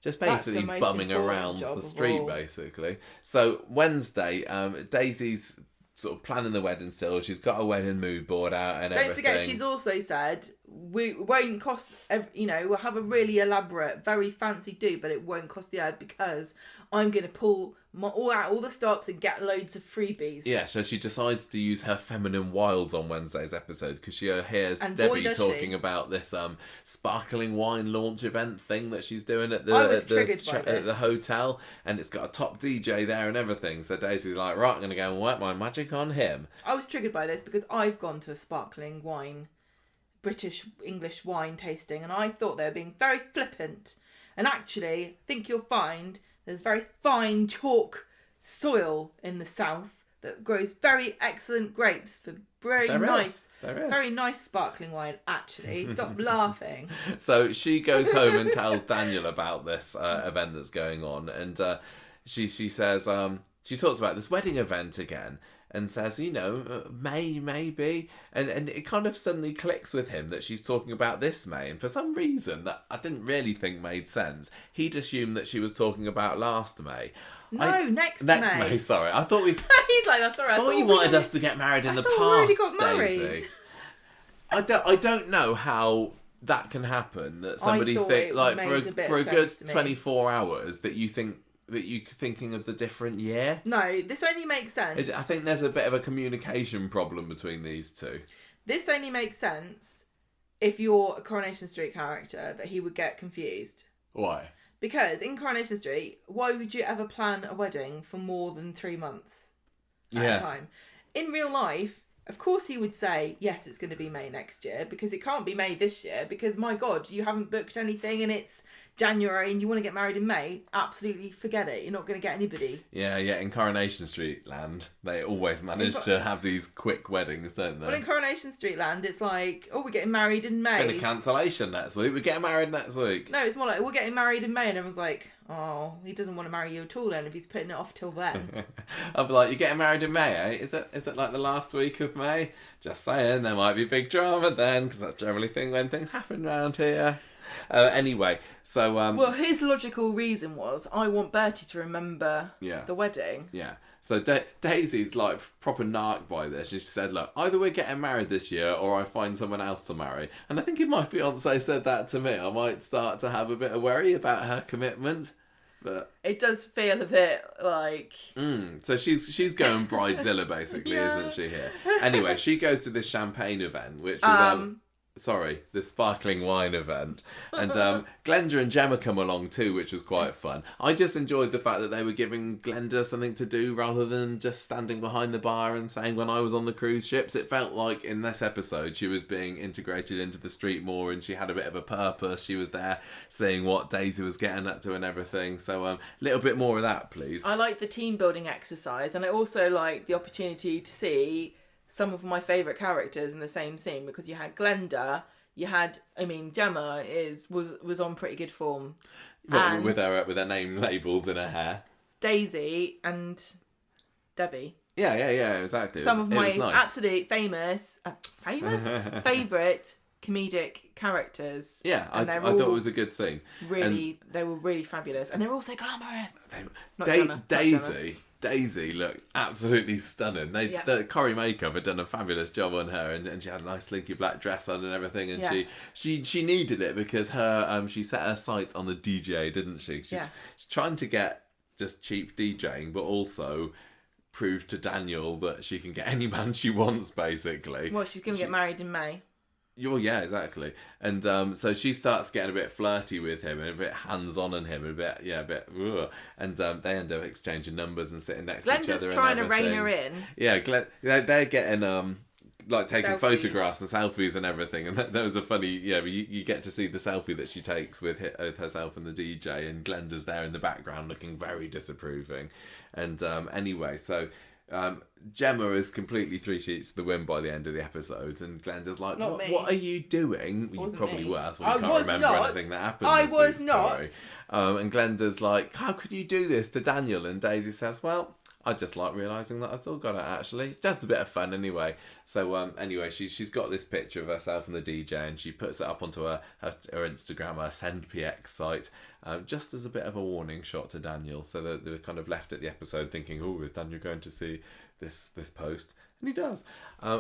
Just basically bumming around the street, basically. So Wednesday, Daisy's sort of planning the wedding still. She's got a wedding mood board out and everything. Don't forget, she's also said we won't cost. We'll have a really elaborate, very fancy do, but it won't cost the earth because I'm going to pull all the stops and get loads of freebies. Yeah, so she decides to use her feminine wiles on Wednesday's episode because she hears Debbie talking about this sparkling wine launch event thing that she's doing at the hotel, and it's got a top DJ there and everything. So Daisy's like, right, I'm going to go and work my magic on him. I was triggered by this because I've gone to a sparkling wine, British English wine tasting, and I thought they were being very flippant. And actually, I think you'll find there's very fine chalk soil in the south that grows very excellent grapes for very nice sparkling wine, actually. Stop laughing. So she goes home and tells Daniel about this event that's going on, and she says, she talks about this wedding event again, and says, May, maybe. And it kind of suddenly clicks with him that she's talking about this May. And for some reason that I didn't really think made sense, he'd assumed that she was talking about last May. Next May. Sorry. I thought we... He's like, sorry. I thought you wanted us to get married in the past, already got married. Daisy. I don't know how that can happen, that somebody think like for a good 24 hours that you're thinking of the different year. No, this only makes sense. I think there's a bit of a communication problem between these two. This only makes sense if you're a Coronation Street character, that he would get confused. Why? Because in Coronation Street, why would you ever plan a wedding for more than 3 months at a time? In real life, of course he would say, yes, it's going to be May next year, because it can't be May this year, because, my God, you haven't booked anything and it's January and you want to get married in May. Absolutely forget it. You're not going to get anybody. Yeah, in Coronation Street land, they always manage to have these quick weddings, don't they? Well, in Coronation Street land, it's like, we're getting married in May. It's been a cancellation next week. We're getting married next week. No, it's more like, we're getting married in May, and everyone's like, oh, he doesn't want to marry you at all then if he's putting it off till then. I'll be like, you're getting married in May, eh? Is it like the last week of May? Just saying, there might be big drama then, because that's generally when things happen around here. Anyway, so... well, his logical reason was, I want Bertie to remember the wedding. Yeah. So Daisy's like proper narked by this. She said, look, either we're getting married this year or I find someone else to marry. And I think if my fiancé said that to me, I might start to have a bit of worry about her commitment. But it does feel a bit like... So she's going bridezilla, basically, isn't she, here? Anyway, she goes to this champagne event, which was... the sparkling wine event. And Glenda and Gemma come along too, which was quite fun. I just enjoyed the fact that they were giving Glenda something to do rather than just standing behind the bar and saying, when I was on the cruise ships. It felt like in this episode she was being integrated into the street more, and she had a bit of a purpose. She was there seeing what Daisy was getting up to and everything. So a little bit more of that, please. I like the team building exercise, and I also like the opportunity to see some of my favourite characters in the same scene, because you had Glenda, Gemma was on pretty good form. Well, with her name labels in her hair. Daisy and Debbie. Yeah, exactly. Some of my nice. Absolute famous favourite comedic characters. Yeah, I thought it was a good scene. They were really fabulous, and they're also glamorous. Daisy looks absolutely stunning. The Corrie makeup had done a fabulous job on her, and she had a nice slinky black dress on and everything, and she needed it because her she set her sights on the DJ, didn't she? She's trying to get just cheap DJing, but also prove to Daniel that she can get any man she wants, basically. Well, she's going to get married in May. Oh, yeah, exactly. And so she starts getting a bit flirty with him and a bit hands-on on him, and a bit, ugh. And they end up exchanging numbers and sitting next to each other. Glenda's trying to rein her in. Yeah, they're getting like taking Selfie. photographs and selfies and everything, and that was a funny, you get to see the selfie that she takes with herself and the DJ, and Glenda's there in the background looking very disapproving. And anyway, so Gemma is completely 3 sheets to the wind by the end of the episodes, and Glenda's like, what are you doing? You probably were, that's why you can't remember anything that happened. I was not. And Glenda's like, how could you do this to Daniel? And Daisy says, well, I just like realising that I still got it, actually. It's just a bit of fun anyway. So anyway, she's got this picture of herself and the DJ, and she puts it up onto her Instagram, her SendPX site, just as a bit of a warning shot to Daniel, so that they were kind of left at the episode thinking, oh, is Daniel going to see this post? And he does.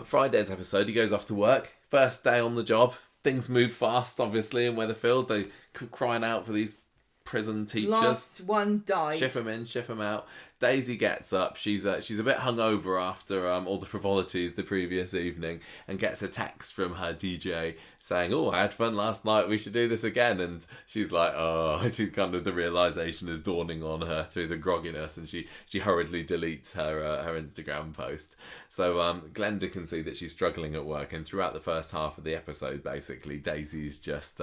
Friday's episode, he goes off to work. First day on the job. Things move fast, obviously, in Weatherfield. They crying out for these prison teachers. Last one died. Ship them in, ship them out. Daisy gets up. She's a bit hungover after all the frivolities the previous evening, and gets a text from her DJ saying, "Oh, I had fun last night. We should do this again." And she's like, "Oh," she kind of, the realization is dawning on her through the grogginess, and she hurriedly deletes her Instagram post. So Glenda can see that she's struggling at work, and throughout the first half of the episode, basically Daisy's just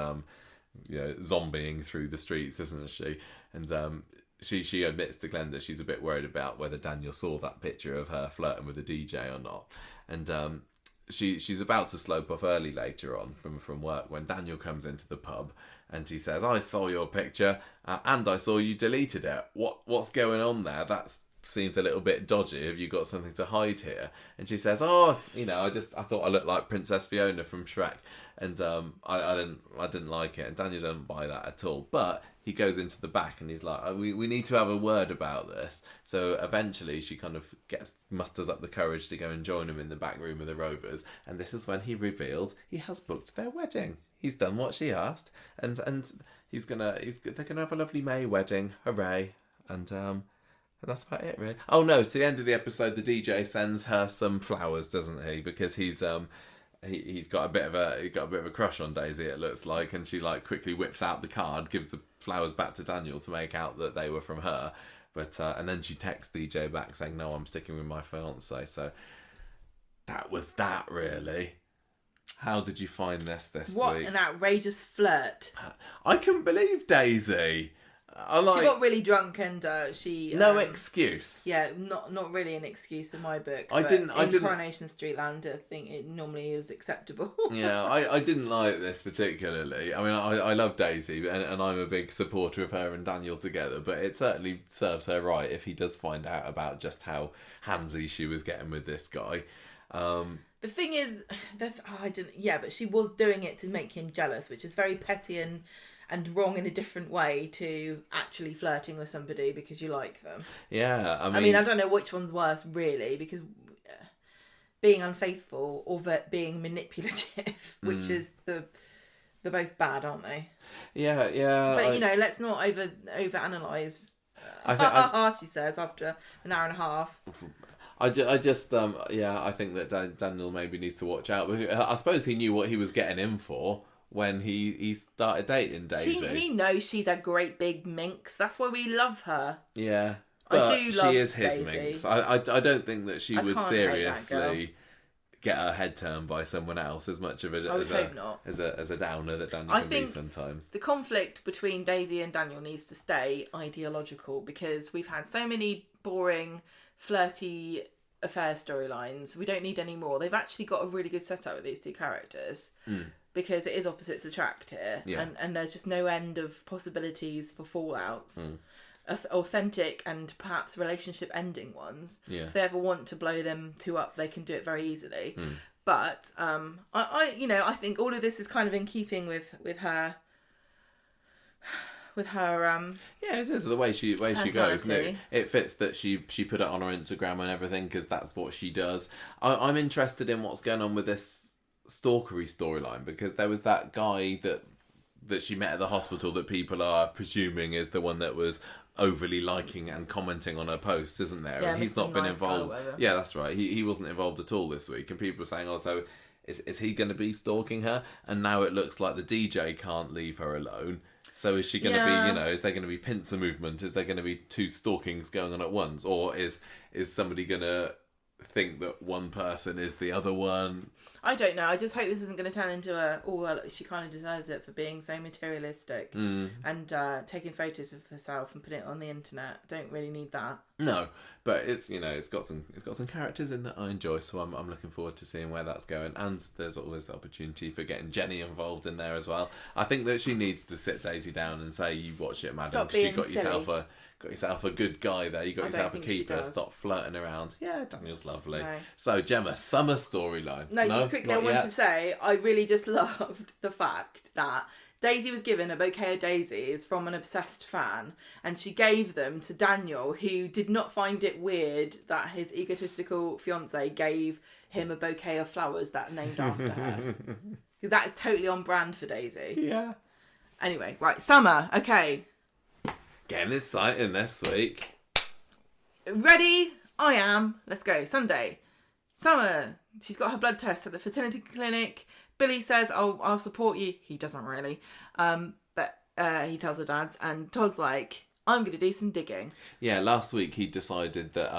zombieing through the streets, isn't she? And she admits to Glenn that she's a bit worried about whether Daniel saw that picture of her flirting with the DJ or not. And she's about to slope off early later on from work when Daniel comes into the pub, and he says, "I saw your picture and I saw you deleted it. What's going on there? That seems a little bit dodgy. Have you got something to hide here?" And she says, "Oh, I thought I looked like Princess Fiona from Shrek, and I didn't like it." And Daniel doesn't buy that at all, but he goes into the back and he's like, we need to have a word about this. So eventually she kind of musters up the courage to go and join him in the back room of the Rovers, and this is when he reveals he has booked their wedding. He's done what she asked, and they're gonna have a lovely May wedding, hooray! And that's about it, really. Oh no! To the end of the episode, the DJ sends her some flowers, doesn't he? Because he's got a bit of a crush on Daisy, it looks like, and she like quickly whips out the card, gives the flowers back to Daniel to make out that they were from her, but and then she texts DJ back saying, "No, I'm sticking with my fiance." So that was that, really. How did you find this week? What an outrageous flirt! I couldn't believe Daisy. She got really drunk and she no excuse. Yeah, not really an excuse in my book. I didn't. Coronation Street land, I think it normally is acceptable. Yeah, I didn't like this particularly. I mean, I love Daisy, and I'm a big supporter of her and Daniel together. But it certainly serves her right if he does find out about just how handsy she was getting with this guy. The thing is, I didn't. Yeah, but she was doing it to make him jealous, which is very petty and wrong in a different way to actually flirting with somebody because you like them. Yeah, I mean, I don't know which one's worse, really, because being unfaithful or being manipulative, which is they're both bad, aren't they? Yeah. But let's not overanalyze. She says after an hour and a half. I think that Daniel maybe needs to watch out. I suppose he knew what he was getting in for when he started dating Daisy. He knows she's a great big minx. That's why we love her. Yeah, but she is his Daisy. minx. I don't think that she would seriously get her head turned by someone else as much of a as a downer that Daniel can be sometimes. The conflict between Daisy and Daniel needs to stay ideological, because we've had so many boring, flirty affair storylines. We don't need any more. They've actually got a really good setup with these two characters. Because it is opposites attract here, and there's just no end of possibilities for fallouts, authentic and perhaps relationship ending ones. Yeah. If they ever want to blow them two up, they can do it very easily. But I think all of this is kind of in keeping with her. Yeah, it is the way she goes. It fits that she put it on her Instagram and everything, because that's what she does. I'm interested in what's going on with this stalkery storyline, because there was that guy that she met at the hospital that people are presuming is the one that was overly liking and commenting on her posts, isn't there? Yeah, and he's not been involved. Yeah, that's right. He wasn't involved at all this week, and people were saying, also, is he going to be stalking her? And now it looks like the DJ can't leave her alone. So is she going to be, is there going to be pincer movement? Is there going to be two stalkings going on at once? Or is somebody going to think that one person is the other one. I don't know. I just hope this isn't going to turn into well, she kind of deserves it for being so materialistic and taking photos of herself and putting it on the internet. Don't really need that. No, but it's it's got some characters in that I enjoy, so I'm looking forward to seeing where that's going. And there's always the opportunity for getting Jenny involved in there as well. I think that she needs to sit Daisy down and say, "You watch it, madam, because you got yourself a good guy there. You got yourself a keeper. Stop flirting around." Yeah, Daniel's lovely. No. So Gemma, summer storyline. No, just quickly, I wanted to say I really just loved the fact that Daisy was given a bouquet of daisies from an obsessed fan, and she gave them to Daniel, who did not find it weird that his egotistical fiancée gave him a bouquet of flowers that are named after her. Because that is totally on brand for Daisy. Yeah. Anyway, right, summer. Okay. Getting exciting this week. Ready? I am. Let's go. Sunday. Summer. She's got her blood test at the fertility clinic. Billy says, I'll support you. He doesn't really. But he tells her dads. And Todd's like, I'm going to do some digging. Yeah, last week he decided that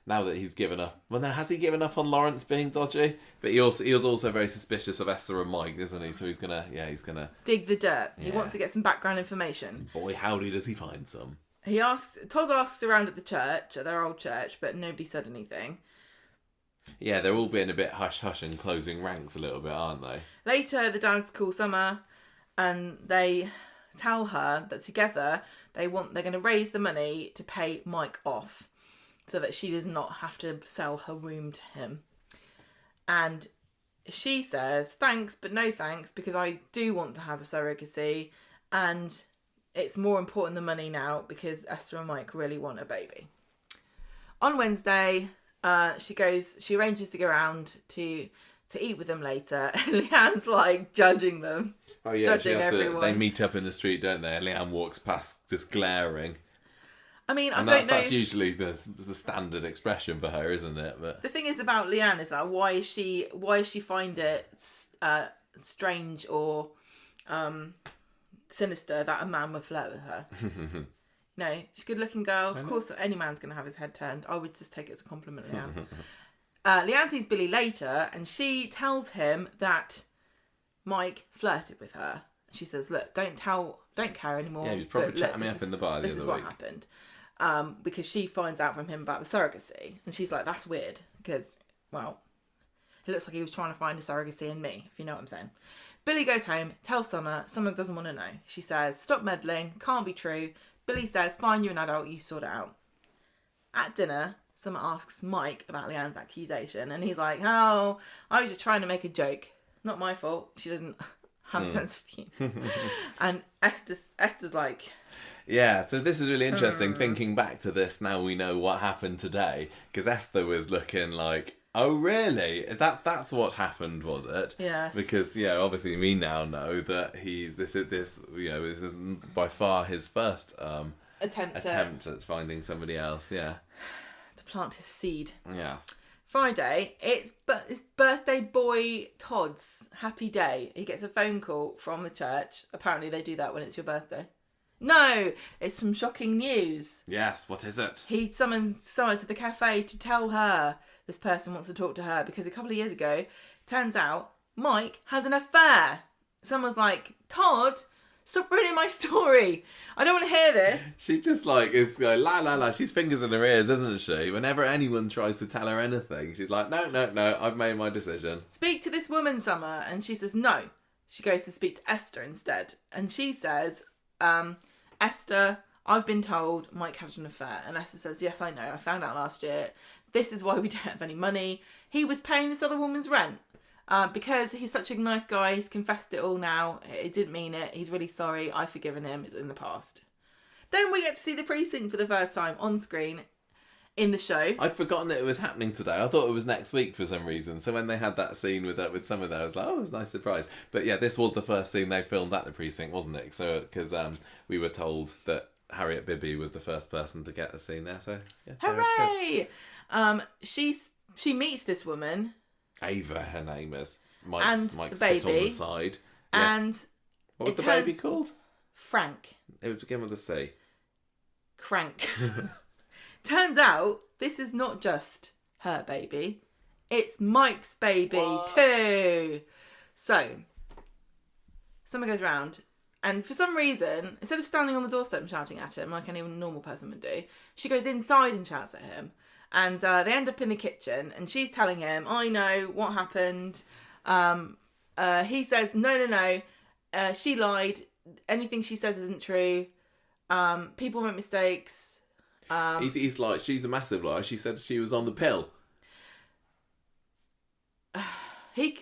now that he's given up... Well, now, has he given up on Lawrence being dodgy? But he was also very suspicious of Esther and Mike, isn't he? So he's going to... dig the dirt. Yeah. He wants to get some background information. Boy, howdy does he find some. Todd asks around at the church, at their old church, but nobody said anything. Yeah, they're all being a bit hush-hush and closing ranks a little bit, aren't they? Later, the dads call Summer and they tell her that together they're going to raise the money to pay Mike off so that she does not have to sell her womb to him. And she says, thanks, but no thanks, because I do want to have a surrogacy and it's more important than money now because Esther and Mike really want a baby. On Wednesday... she arranges to go around to eat with them later. And Leanne's like judging them. Oh yeah, judging everyone. They meet up in the street, don't they? And Leanne walks past just glaring. I mean, I don't know. That's usually the standard expression for her, isn't it? But the thing is about Leanne is that why is she find it strange or sinister that a man would flirt with her? No, she's a good-looking girl. Of course, any man's going to have his head turned. I would just take it as a compliment, Leanne. Leanne sees Billy later, and she tells him that Mike flirted with her. She says, "Look, don't care anymore." Yeah, he was probably chatting me up in the bar the other week. This is what happened. Because she finds out from him about the surrogacy, and she's like, "That's weird," because, well, it looks like he was trying to find a surrogacy in me, if you know what I'm saying. Billy goes home, tells Summer doesn't want to know. She says, "Stop meddling, can't be true." Billy says, fine, you're an adult, you sort it out. At dinner, Summer asks Mike about Leanne's accusation, and he's like, oh, I was just trying to make a joke. Not my fault. She didn't have a sense of humour. And Esther's like... Yeah, so this is really interesting. Thinking back to this, now we know what happened today, because Esther was looking like, oh, really? That's what happened, was it? Yes. Because obviously we now know that this is by far his first attempt at finding somebody else. Yeah. To plant his seed. Yes. Friday, it's birthday boy Todd's happy day. He gets a phone call from the church. Apparently, they do that when it's your birthday. No, it's some shocking news. Yes, what is it? He summons Summer to the cafe to tell her this person wants to talk to her because a couple of years ago, turns out Mike has an affair. Someone's like, Todd, stop ruining my story. I don't want to hear this. She just is going, la la la. She's fingers in her ears, isn't she? Whenever anyone tries to tell her anything, she's like, no, I've made my decision. Speak to this woman, Summer. And she says, no. She goes to speak to Esther instead. And she says, Esther, I've been told Mike had an affair. And Esther says, yes, I know. I found out last year. This is why we don't have any money. He was paying this other woman's rent. Because he's such a nice guy, he's confessed it all now. He didn't mean it. He's really sorry. I've forgiven him. It's in the past. Then we get to see the precinct for the first time on screen in the show. I'd forgotten that it was happening today. I thought it was next week for some reason. So when they had that scene with Summer there, I was like, oh, it was a nice surprise. But yeah, this was the first scene they filmed at the precinct, wasn't it? So because we were told that Harriet Bibby was the first person to get a scene there. So yeah, hooray! She meets this woman. Ava, her name is. Mike's baby, bit on the side. Yes. And what was the baby called? Frank. It would begin with a C. Crank. Turns out this is not just her baby. It's Mike's baby What? too. So, someone goes round, and for some reason, instead of standing on the doorstep and shouting at him like any normal person would do, she goes inside and shouts at him. And they end up in the kitchen, and she's telling him, I know what happened. He says, no, she lied. Anything she says isn't true. People make mistakes. He's like, she's a massive liar. She said she was on the pill.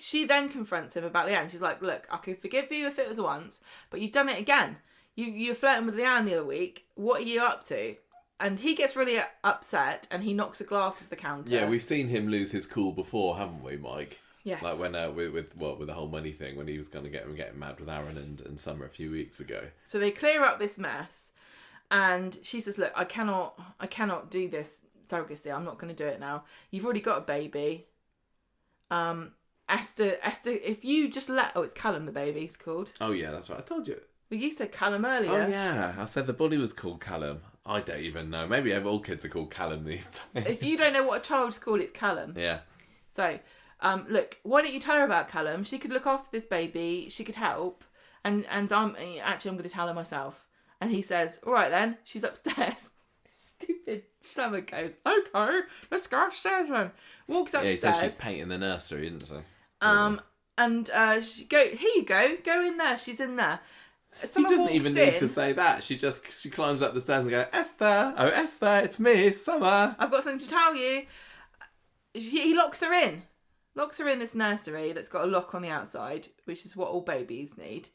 She then confronts him about Leanne. She's like, look, I could forgive you if it was once, but you've done it again. You were flirting with Leanne the other week. What are you up to? And he gets really upset, and he knocks a glass off the counter. Yeah, we've seen him lose his cool before, haven't we, Mike? Yes. Like when with the whole money thing, when he was going to getting mad with Aaron and Summer a few weeks ago. So they clear up this mess, and she says, look, I cannot do this surrogacy. I'm not going to do it now. You've already got a baby. Esther, if you just it's Callum the baby's called. Oh yeah, that's right. I told you. Well, you said Callum earlier. Oh yeah, I said the bully was called Callum. I don't even know. Maybe all kids are called Callum these days. If you don't know what a child's called, it's Callum. Yeah. So, look, why don't you tell her about Callum? She could look after this baby. She could help. And I'm going to tell her myself. And he says, all right then. She's upstairs. Stupid Summer goes, okay, let's go upstairs then. Walks upstairs. Yeah, he says she's painting the nursery, isn't she? And she here you go in there. She's in there. Someone he doesn't even need in. to say that. She climbs up the stairs and goes, Esther, oh Esther, it's me, it's Summer. I've got something to tell you. He locks her in. Locks her in this nursery that's got a lock on the outside, which is what all babies need.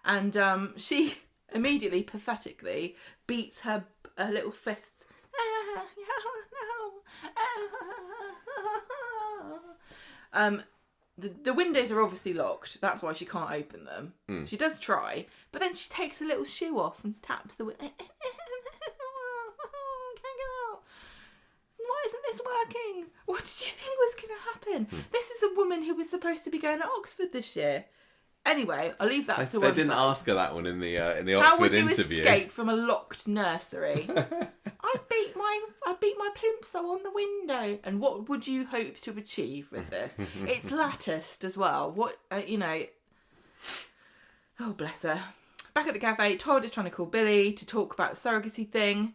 And she immediately, pathetically, beats her little fists. The windows are obviously locked. That's why she can't open them. She does try, but then she takes a little shoe off and taps the window. Can't get out. Why isn't this working? What did you think was going to happen? This is a woman who was supposed to be going to Oxford this year. Anyway, I'll leave that to one side. They didn't ask her that one in the Oxford interview. How would you escape from a locked nursery? I beat my plimsoll on the window. And what would you hope to achieve with this? It's latticed as well. What Oh, bless her. Back at the cafe, Todd is trying to call Billy to talk about the surrogacy thing.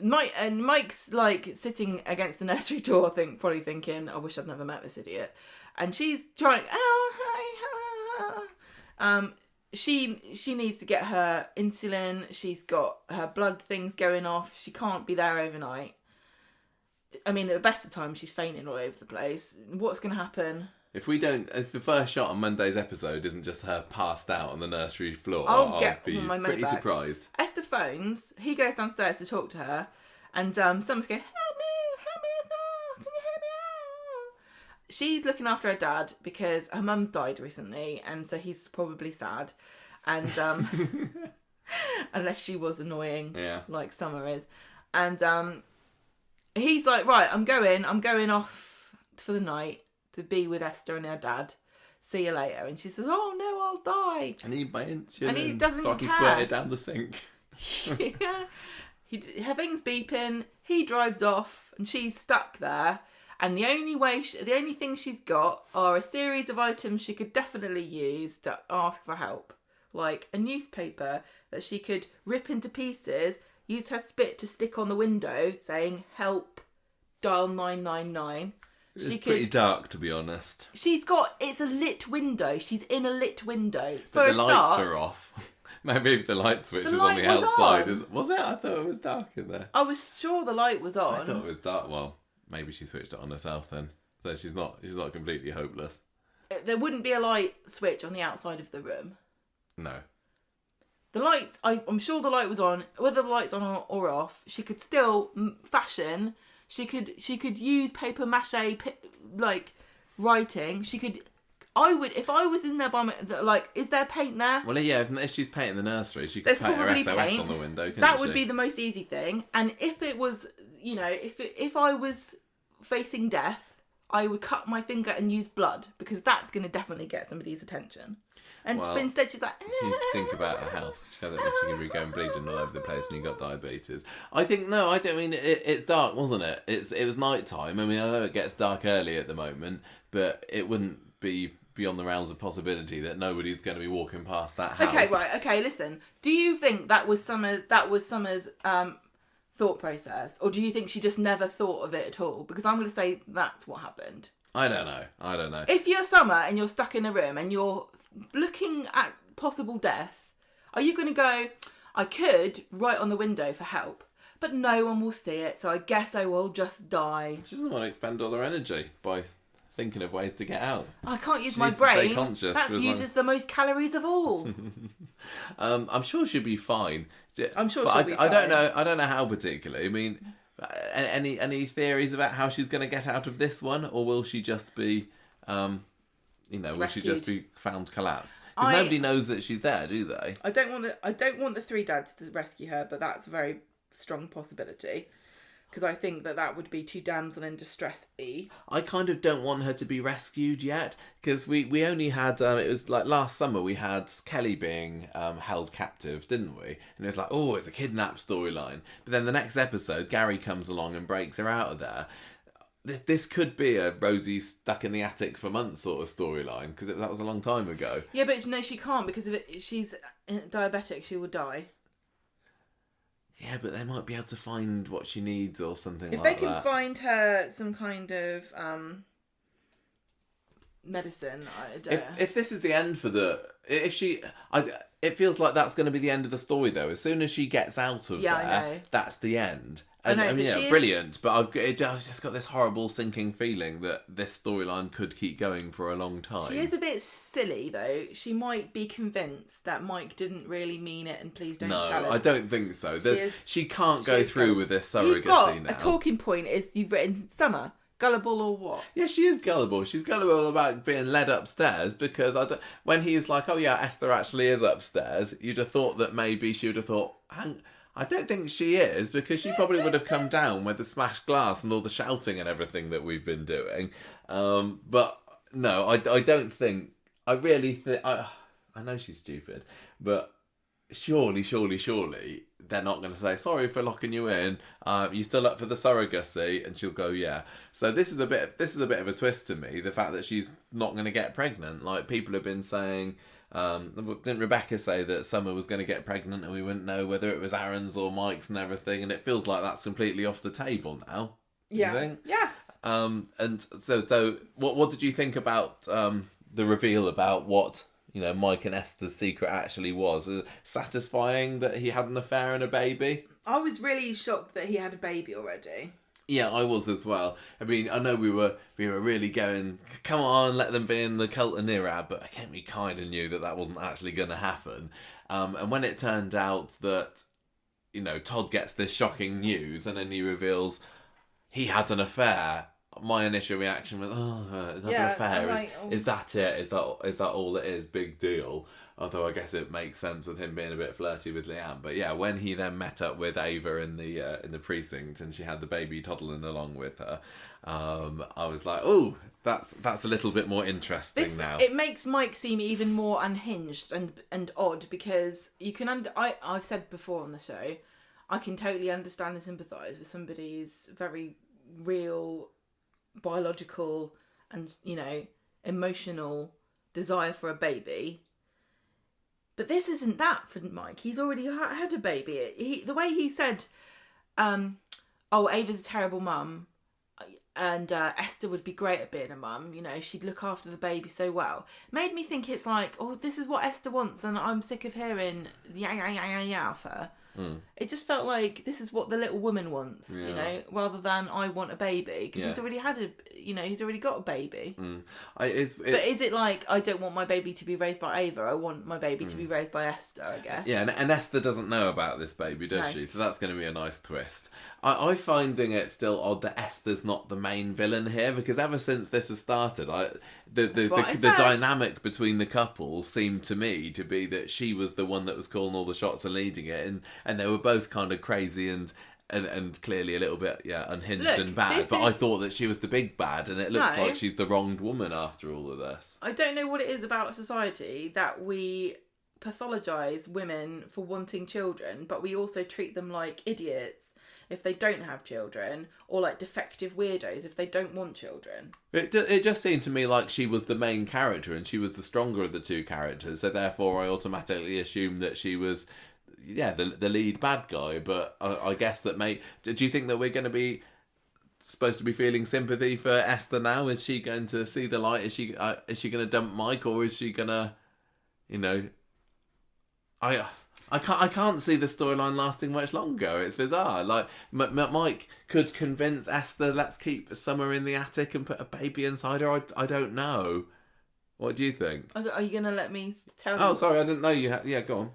Mike's like sitting against the nursery door, probably thinking, I wish I'd never met this idiot. And she's trying. She needs to get her insulin. She's got her blood things going off. She can't be there overnight. I mean, at the best of times, she's fainting all over the place. What's going to happen? If the first shot on Monday's episode isn't just her passed out on the nursery floor, I'll be my pretty back. surprised. Esther phones. He goes downstairs to talk to her, and someone's going, help me, Esther, can you help me out? She's looking after her dad because her mum's died recently, and so he's probably sad, and unless she was annoying, like Summer is, and he's like, right, I'm going off for the night to be with Esther and her dad. See you later. And she says, oh no, I'll die. I need my insulin. And he doesn't so I can care. squirt it down the sink. Yeah. Her thing's beeping. He drives off, and she's stuck there. And the only thing she's got are a series of items she could definitely use to ask for help, like a newspaper that she could rip into pieces, use her spit to stick on the window, saying "Help, dial 999." It's pretty dark, to be honest. It's a lit window. She's in a lit window. But the lights are off. Maybe if the light switch is on the outside. Was it? I thought it was dark in there. I was sure the light was on. I thought it was dark. Well, maybe she switched it on herself then. So she's not completely hopeless. There wouldn't be a light switch on the outside of the room. No. The lights, I'm sure the light was on. Whether the light's on or off, she could still fashion. She could use paper mache, like writing. If I was in there by is there paint there? Well, yeah, if she's painting the nursery, she could paint her SOS paint on the window, couldn't That would be the most easy thing. And if it was, if I was facing death, I would cut my finger and use blood, because that's going to definitely get somebody's attention. And but instead she's like... She's thinking about her health. She can be going bleeding all over the place when you've got diabetes. I think, no, I don't mean, it's dark, wasn't it? It was night time. I mean, I know it gets dark early at the moment, but it wouldn't be beyond the realms of possibility that nobody's going to be walking past that house. Okay, right, okay, listen. Do you think that was Summer's thought process? Or do you think she just never thought of it at all? Because I'm going to say that's what happened. I don't know. If you're Summer and you're stuck in a room and you're looking at possible death, are you going to go, I could write on the window for help, but no one will see it, so I guess I will just die? She doesn't want to expend all her energy by thinking of ways to get out. I can't use she my needs to brain. stay conscious that uses the most calories of all. I'm sure she'll be fine. I'm sure but she'll be fine. I don't know how particularly. I mean, any theories about how she's going to get out of this one, or will she just be, will rescued. she just be found collapsed? Because nobody knows that she's there, do they? I don't want the three dads to rescue her, but that's a very strong possibility. Because I think that would be too damsel in distress-y. I kind of don't want her to be rescued yet. Because we only had, it was like last summer, we had Kelly being held captive, didn't we? And it was like, oh, it's a kidnap storyline. But then the next episode, Gary comes along and breaks her out of there. This could be a Rosie stuck in the attic for months sort of storyline. Because that was a long time ago. Yeah, but no, she can't. Because if she's diabetic, she would die. Yeah, but they might be able to find what she needs or something like that. that. If they can find her some kind of medicine, I don't know. If this is the end for it feels like that's going to be the end of the story though. As soon as she gets out of there, that's the end. And, I mean, brilliant, but I've just got this horrible sinking feeling that this storyline could keep going for a long time. She is a bit silly, though. She might be convinced that Mike didn't really mean it, and please don't tell him. No, I don't think so. She can't go through with this surrogacy now. A talking point is you've written Summer. Gullible or what? Yeah, she is gullible. She's gullible about being led upstairs because when he's like, oh yeah, Esther actually is upstairs, you'd have thought that maybe she would have thought, I don't think she is, because she probably would have come down with the smashed glass and all the shouting and everything that we've been doing. But no, I don't think... I really think... I know she's stupid, but surely, they're not going to say, sorry for locking you in, you still up for the surrogacy? And she'll go, yeah. So this is a bit of a twist to me, the fact that she's not going to get pregnant. Like, people have been saying... didn't Rebecca say that Summer was going to get pregnant and we wouldn't know whether it was Aaron's or Mike's and everything, and it feels like that's completely off the table now. Yeah. You think? Yes. And so what did you think about the reveal about what Mike and Esther's secret actually was? Satisfying that he had an affair and a baby? I was really shocked that he had a baby already. Yeah, I was as well. I mean, I know we were really going, come on, let them be in the cult of Nirab, but again, we kind of knew that wasn't actually going to happen. And when it turned out that, Todd gets this shocking news and then he reveals he had an affair, my initial reaction was, another affair. Like, is that it? Is that all it is? Big deal. Although I guess it makes sense with him being a bit flirty with Leanne. But yeah, when he then met up with Ava in the precinct and she had the baby toddling along with her, I was like, oh, that's a little bit more interesting now. It makes Mike seem even more unhinged and odd, because you can I've said before on the show, I can totally understand and sympathise with somebody's very real biological and emotional desire for a baby. But this isn't that for Mike. He's already had a baby. The way he said, Ava's a terrible mum, and Esther would be great at being a mum. She'd look after the baby so well. Made me think it's like, oh, this is what Esther wants, and I'm sick of hearing yeah for her. It just felt like this is what the little woman wants, rather than I want a baby, because he's already he's already got a baby. But is it like, I don't want my baby to be raised by Ava, I want my baby to be raised by Esther, I guess. Yeah, and Esther doesn't know about this baby, does she? So that's going to be a nice twist. I'm finding it still odd that Esther's not the main villain here, because ever since this has started, the dynamic between the couple seemed to me to be that she was the one that was calling all the shots and leading it, and they were both kind of crazy and and clearly a little bit unhinged Look, and bad. But I thought that she was the big bad, and it looks No. like she's the wronged woman after all of this. I don't know what it is about society that we pathologise women for wanting children, but we also treat them like idiots if they don't have children, or like defective weirdos if they don't want children. It just seemed to me like she was the main character and she was the stronger of the two characters, so therefore I automatically assumed that she was the lead bad guy. But I guess that do you think that we're going to be supposed to be feeling sympathy for Esther now? Is she going to see the light? Is she going to dump Mike, or is she going to, I can't see the storyline lasting much longer. It's bizarre. Like, Mike could convince Esther, let's keep Summer in the attic and put a baby inside her. I don't know. What do you think? Are you going to let me tell you? Oh, sorry, I didn't know you had... Yeah, go on.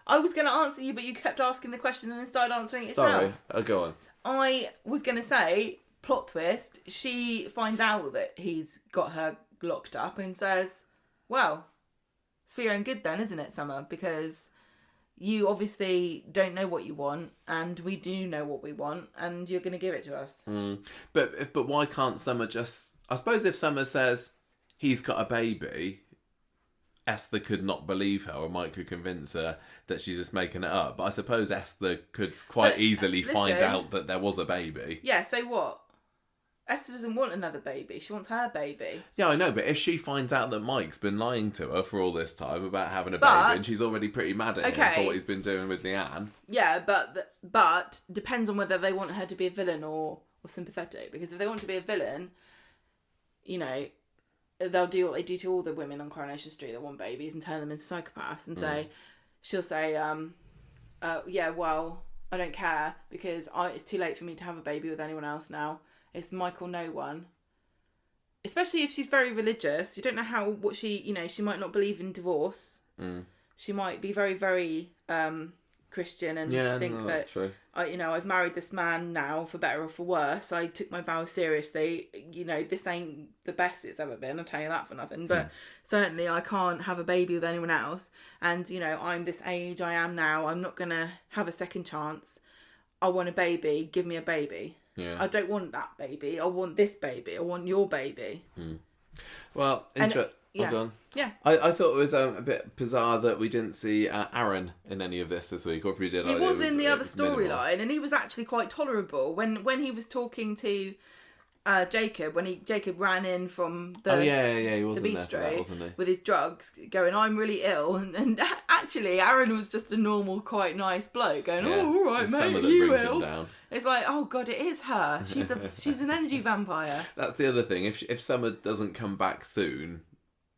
I was going to answer you, but you kept asking the question and then started answering it yourself. Sorry, go on. I was going to say, plot twist, she finds out that he's got her locked up and says, well, it's for your own good then, isn't it, Summer? Because... you obviously don't know what you want, and we do know what we want, and you're going to give it to us. But why can't Summer just... I suppose if Summer says he's got a baby, Esther could not believe her, or Mike could convince her that she's just making it up. But I suppose Esther could quite easily find out that there was a baby. Yeah, so what? Esther doesn't want another baby. She wants her baby. Yeah, I know, but if she finds out that Mike's been lying to her for all this time about having a baby, and she's already pretty mad at him for what he's been doing with Leanne. Yeah, but depends on whether they want her to be a villain or sympathetic. Because if they want to be a villain, they'll do what they do to all the women on Coronation Street that want babies and turn them into psychopaths and she'll say, well, I don't care because it's too late for me to have a baby with anyone else now. It's Mike or no one. Especially if she's very religious. You don't know she might not believe in divorce. She might be very, very Christian and think that, true. I've married this man now for better or for worse. I took my vows seriously. This ain't the best it's ever been. I'll tell you that for nothing. But certainly I can't have a baby with anyone else. And, I'm this age I am now. I'm not going to have a second chance. I want a baby. Give me a baby. Yeah. I don't want that baby. I want this baby. I want your baby. Well, go on. Yeah. I thought it was a bit bizarre that we didn't see Aaron in any of this week, or if we did, he was in the other storyline, and he was actually quite tolerable when he was talking to Jacob, Jacob ran in from the he was the Bistro there, wasn't he? With his drugs, going, I'm really ill, and actually Aaron was just a normal, quite nice bloke, going, all right, mate, are you ill? It's like, oh god, it is her. She's an energy vampire. That's the other thing. If Summer doesn't come back soon,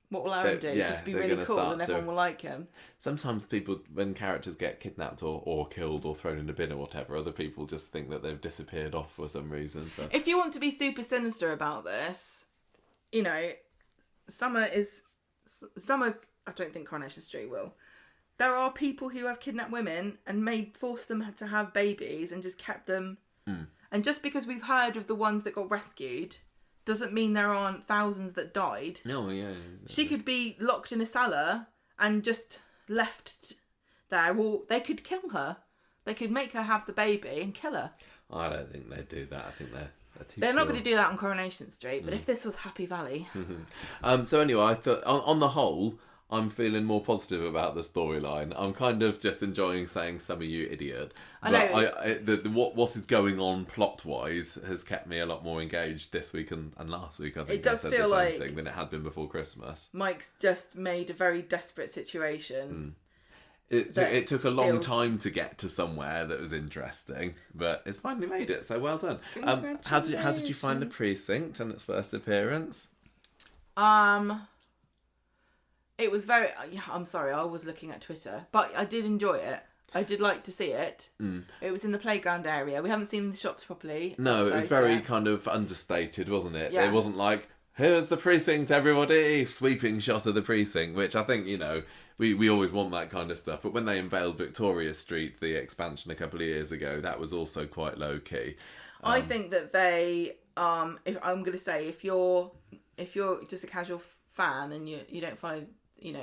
what will Aaron do? Just be really cool and everyone will like him. Sometimes people, when characters get kidnapped or killed or thrown in a bin or whatever, other people just think that they've disappeared off for some reason. So. If you want to be super sinister about this, Summer, I don't think Coronation Street will. There are people who have kidnapped women and forced them to have babies and just kept them. And just because we've heard of the ones that got rescued doesn't mean there aren't thousands that died. No, yeah. She could be locked in a cellar and just left there, or they could kill her. They could make her have the baby and kill her. I don't think they'd do that. I think they're too They're not going to do that on Coronation Street, but if this was Happy Valley... So anyway, I thought, on the whole, I'm feeling more positive about the storyline. I'm kind of just enjoying saying "Summer, you idiot." I know. What is going on plot wise has kept me a lot more engaged this week and last week. I think it does feel the same thing than it had been before Christmas. Mike's just made a very desperate situation. It took a long time to get to somewhere that was interesting, but it's finally made it. So well done. How did you find the precinct and its first appearance? It was very... I'm sorry, I was looking at Twitter. But I did enjoy it. I did like to see it. It was in the playground area. We haven't seen the shops properly. No, it was very kind of understated, wasn't it? Yeah. It wasn't like, here's the precinct, everybody! Sweeping shot of the precinct, which I think, we always want that kind of stuff. But when they unveiled Victoria Street, the expansion a couple of years ago, that was also quite low-key. I think that they... if I'm going to say, if you're just a casual fan and you don't follow...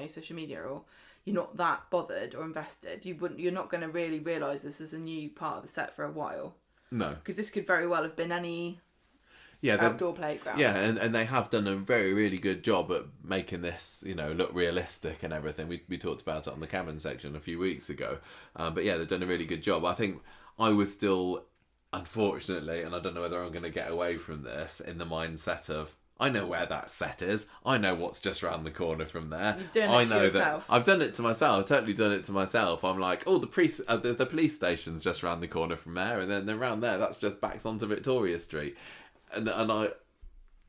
social media, or you're not that bothered or invested, you're not going to really realise this is a new part of the set for a while. No. Because this could very well have been any Yeah, outdoor playground. Yeah, and they have done a very, really good job at making this, look realistic and everything. We talked about it on the Cameron section a few weeks ago. But yeah, they've done a really good job. I think I was still, unfortunately, and I don't know whether I'm going to get away from this, in the mindset of, I know where that set is. I know what's just around the corner from there. You're doing it to yourself. That I've done it to myself. I've totally done it to myself. I'm like, oh, the police station's just around the corner from there, and then around there, that's just backs onto Victoria Street. And I,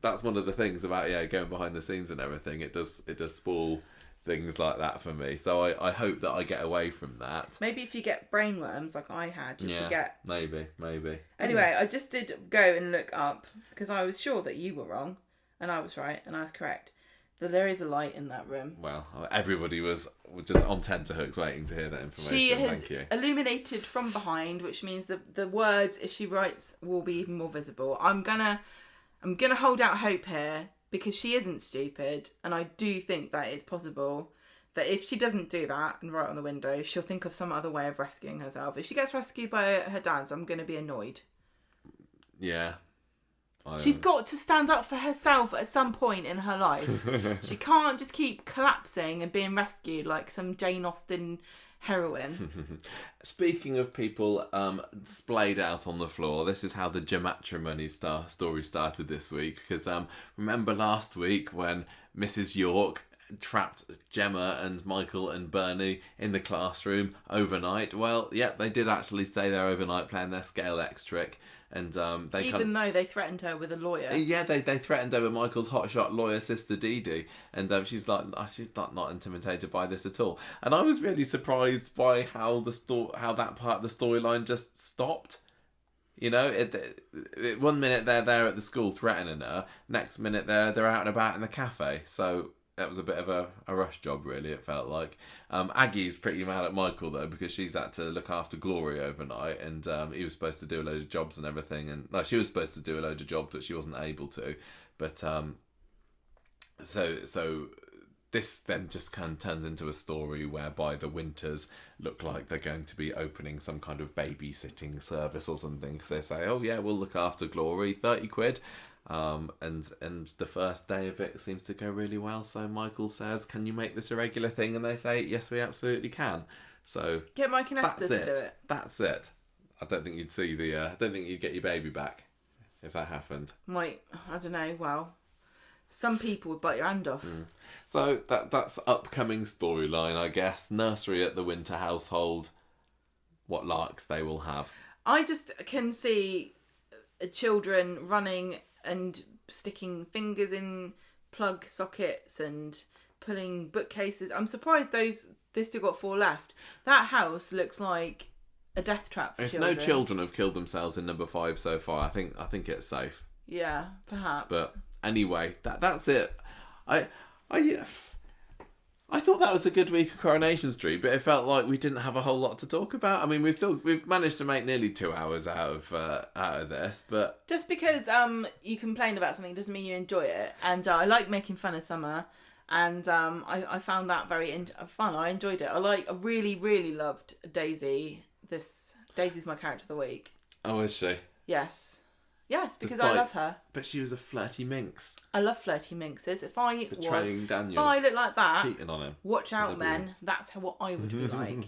that's one of the things about going behind the scenes and everything. It does spoil things like that for me. So I hope that I get away from that. Maybe if you get brainworms like I had, you forget. Maybe. Anyway, I just did go and look up because I was sure that you were wrong and I was right and I was correct. That there is a light in that room. Well, everybody was just on tenterhooks waiting to hear that information. She has Thank you. illuminated from behind, which means the words, if she writes, will be even more visible. I'm gonna hold out hope here because she isn't stupid, and I do think that it's possible that if she doesn't do that and write on the window, she'll think of some other way of rescuing herself. If she gets rescued by her dad's, I'm gonna be annoyed. Yeah. She's got to stand up for herself at some point in her life. She can't just keep collapsing and being rescued like some Jane Austen heroine. Speaking of people splayed out on the floor, this is how the Gematrimony story started this week. Because remember last week when Mrs. York trapped Gemma and Michael and Bernie in the classroom overnight? Well, yep, they did actually stay there overnight playing their scale X trick. And though they threatened her with a lawyer. Yeah, they threatened her with Michael's hotshot lawyer sister Dee Dee, and she's not intimidated by this at all. And I was really surprised by how that part of the storyline just stopped. One minute they're there at the school threatening her, next minute they're out and about in the cafe. So that was a bit of a rush job, really, it felt like. Aggie's pretty mad at Michael, though, because she's had to look after Glory overnight, and he was supposed to do a load of jobs and everything. And she was supposed to do a load of jobs, but she wasn't able to. But so this then just kind of turns into a story whereby the Winters look like they're going to be opening some kind of babysitting service or something. So they say, oh, yeah, we'll look after Glory, 30 quid. And the first day of it seems to go really well. So Michael says, "Can you make this a regular thing?" And they say, "Yes, we absolutely can." So get Mike and Esther to do it. That's it. I don't think you'd see I don't think you'd get your baby back if that happened. I don't know. Well, some people would bite your hand off. So that's upcoming storyline, I guess. Nursery at the Winter household. What larks they will have. I just can see children running and sticking fingers in plug sockets and pulling bookcases. I'm surprised they still got 4 left. That house looks like a death trap for children. If no children have killed themselves in number 5 so far, I think it's safe. Yeah, perhaps. But anyway, that's it. I thought that was a good week of Coronation Street, but it felt like we didn't have a whole lot to talk about. I mean, we've managed to make nearly 2 hours out of this, but just because you complain about something doesn't mean you enjoy it. And I like making fun of summer, and I found that very fun. I enjoyed it. I really, really loved Daisy. Daisy's my character of the week. Oh, is she? Yes, because I love her. But she was a flirty minx. I love flirty minxes. Betraying Daniel. If I look like that, cheating on him. Watch out, men. That's what I would be like.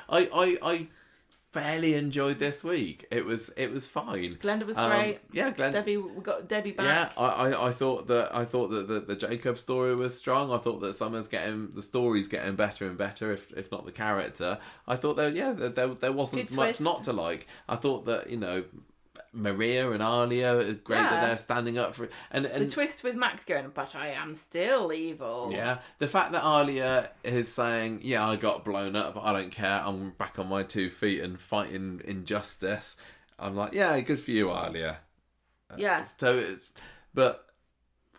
I fairly enjoyed this week. It was fine. Glenda was great. Yeah, Debbie, we got Debbie back. Yeah, I thought that the Jacob story was strong. I thought that the story's getting better and better, if not the character. I thought there wasn't much not to like. I thought that Maria and Alia, great that they're standing up for it. And the twist with Max going, "But I am still evil." Yeah, the fact that Alia is saying, "Yeah, I got blown up, but I don't care. I'm back on my 2 feet and fighting injustice." I'm like, yeah, good for you, Alia. Yeah. But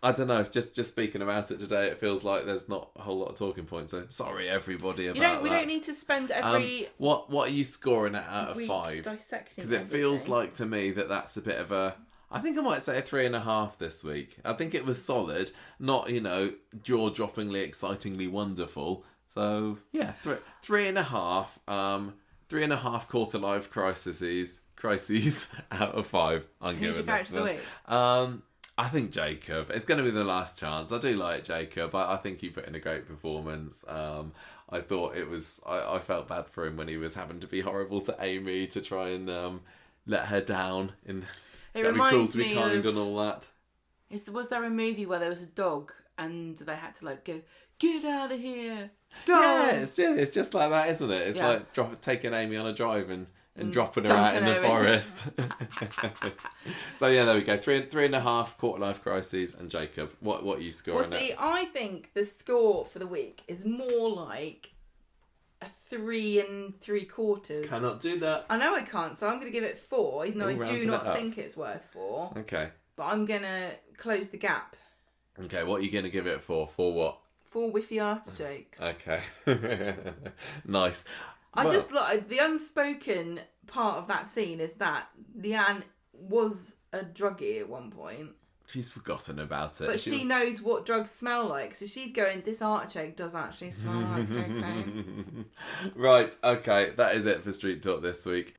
I don't know. Just speaking about it today, it feels like there's not a whole lot of talking points. So sorry, everybody, about that. We don't need to spend every. What are you scoring it out of 5? Dissecting. Because it feels like to me that's a bit of a. I think I might say a 3.5 this week. I think it was solid, not jaw-droppingly, excitingly wonderful. So yeah, 3.5. 3.5 quarter-life crises out of 5. I'm Who's your giving this character of the one. week? I think Jacob. It's going to be the last chance. I do like Jacob. I think he put in a great performance. I thought it was... I felt bad for him when he was having to be horrible to Amy to try and let her down. It reminds be cruel to be me kind of... and all that. Was there a movie where there was a dog and they had to like go, get out of here, go? Yeah, it's just like that, isn't it? It's like taking Amy on a drive and dropping her out in the forest. So yeah, there we go. 3.5 quarter-life crises and Jacob. What are you scoring? Well, see, I think the score for the week is more like a 3 3/4. Cannot do that. I know I can't, so I'm going to give it 4, even though I do rounding not it up. think it's worth 4. Okay. But I'm going to close the gap. Okay, what are you going to give it for? For what? 4 whiffy artichokes. Okay. Nice. I just like the unspoken part of that scene is that Leanne was a druggie at one point. She's forgotten about it. But she knows what drugs smell like, so she's going, this artichoke does actually smell like cocaine. Right, okay, that is it for Street Talk this week.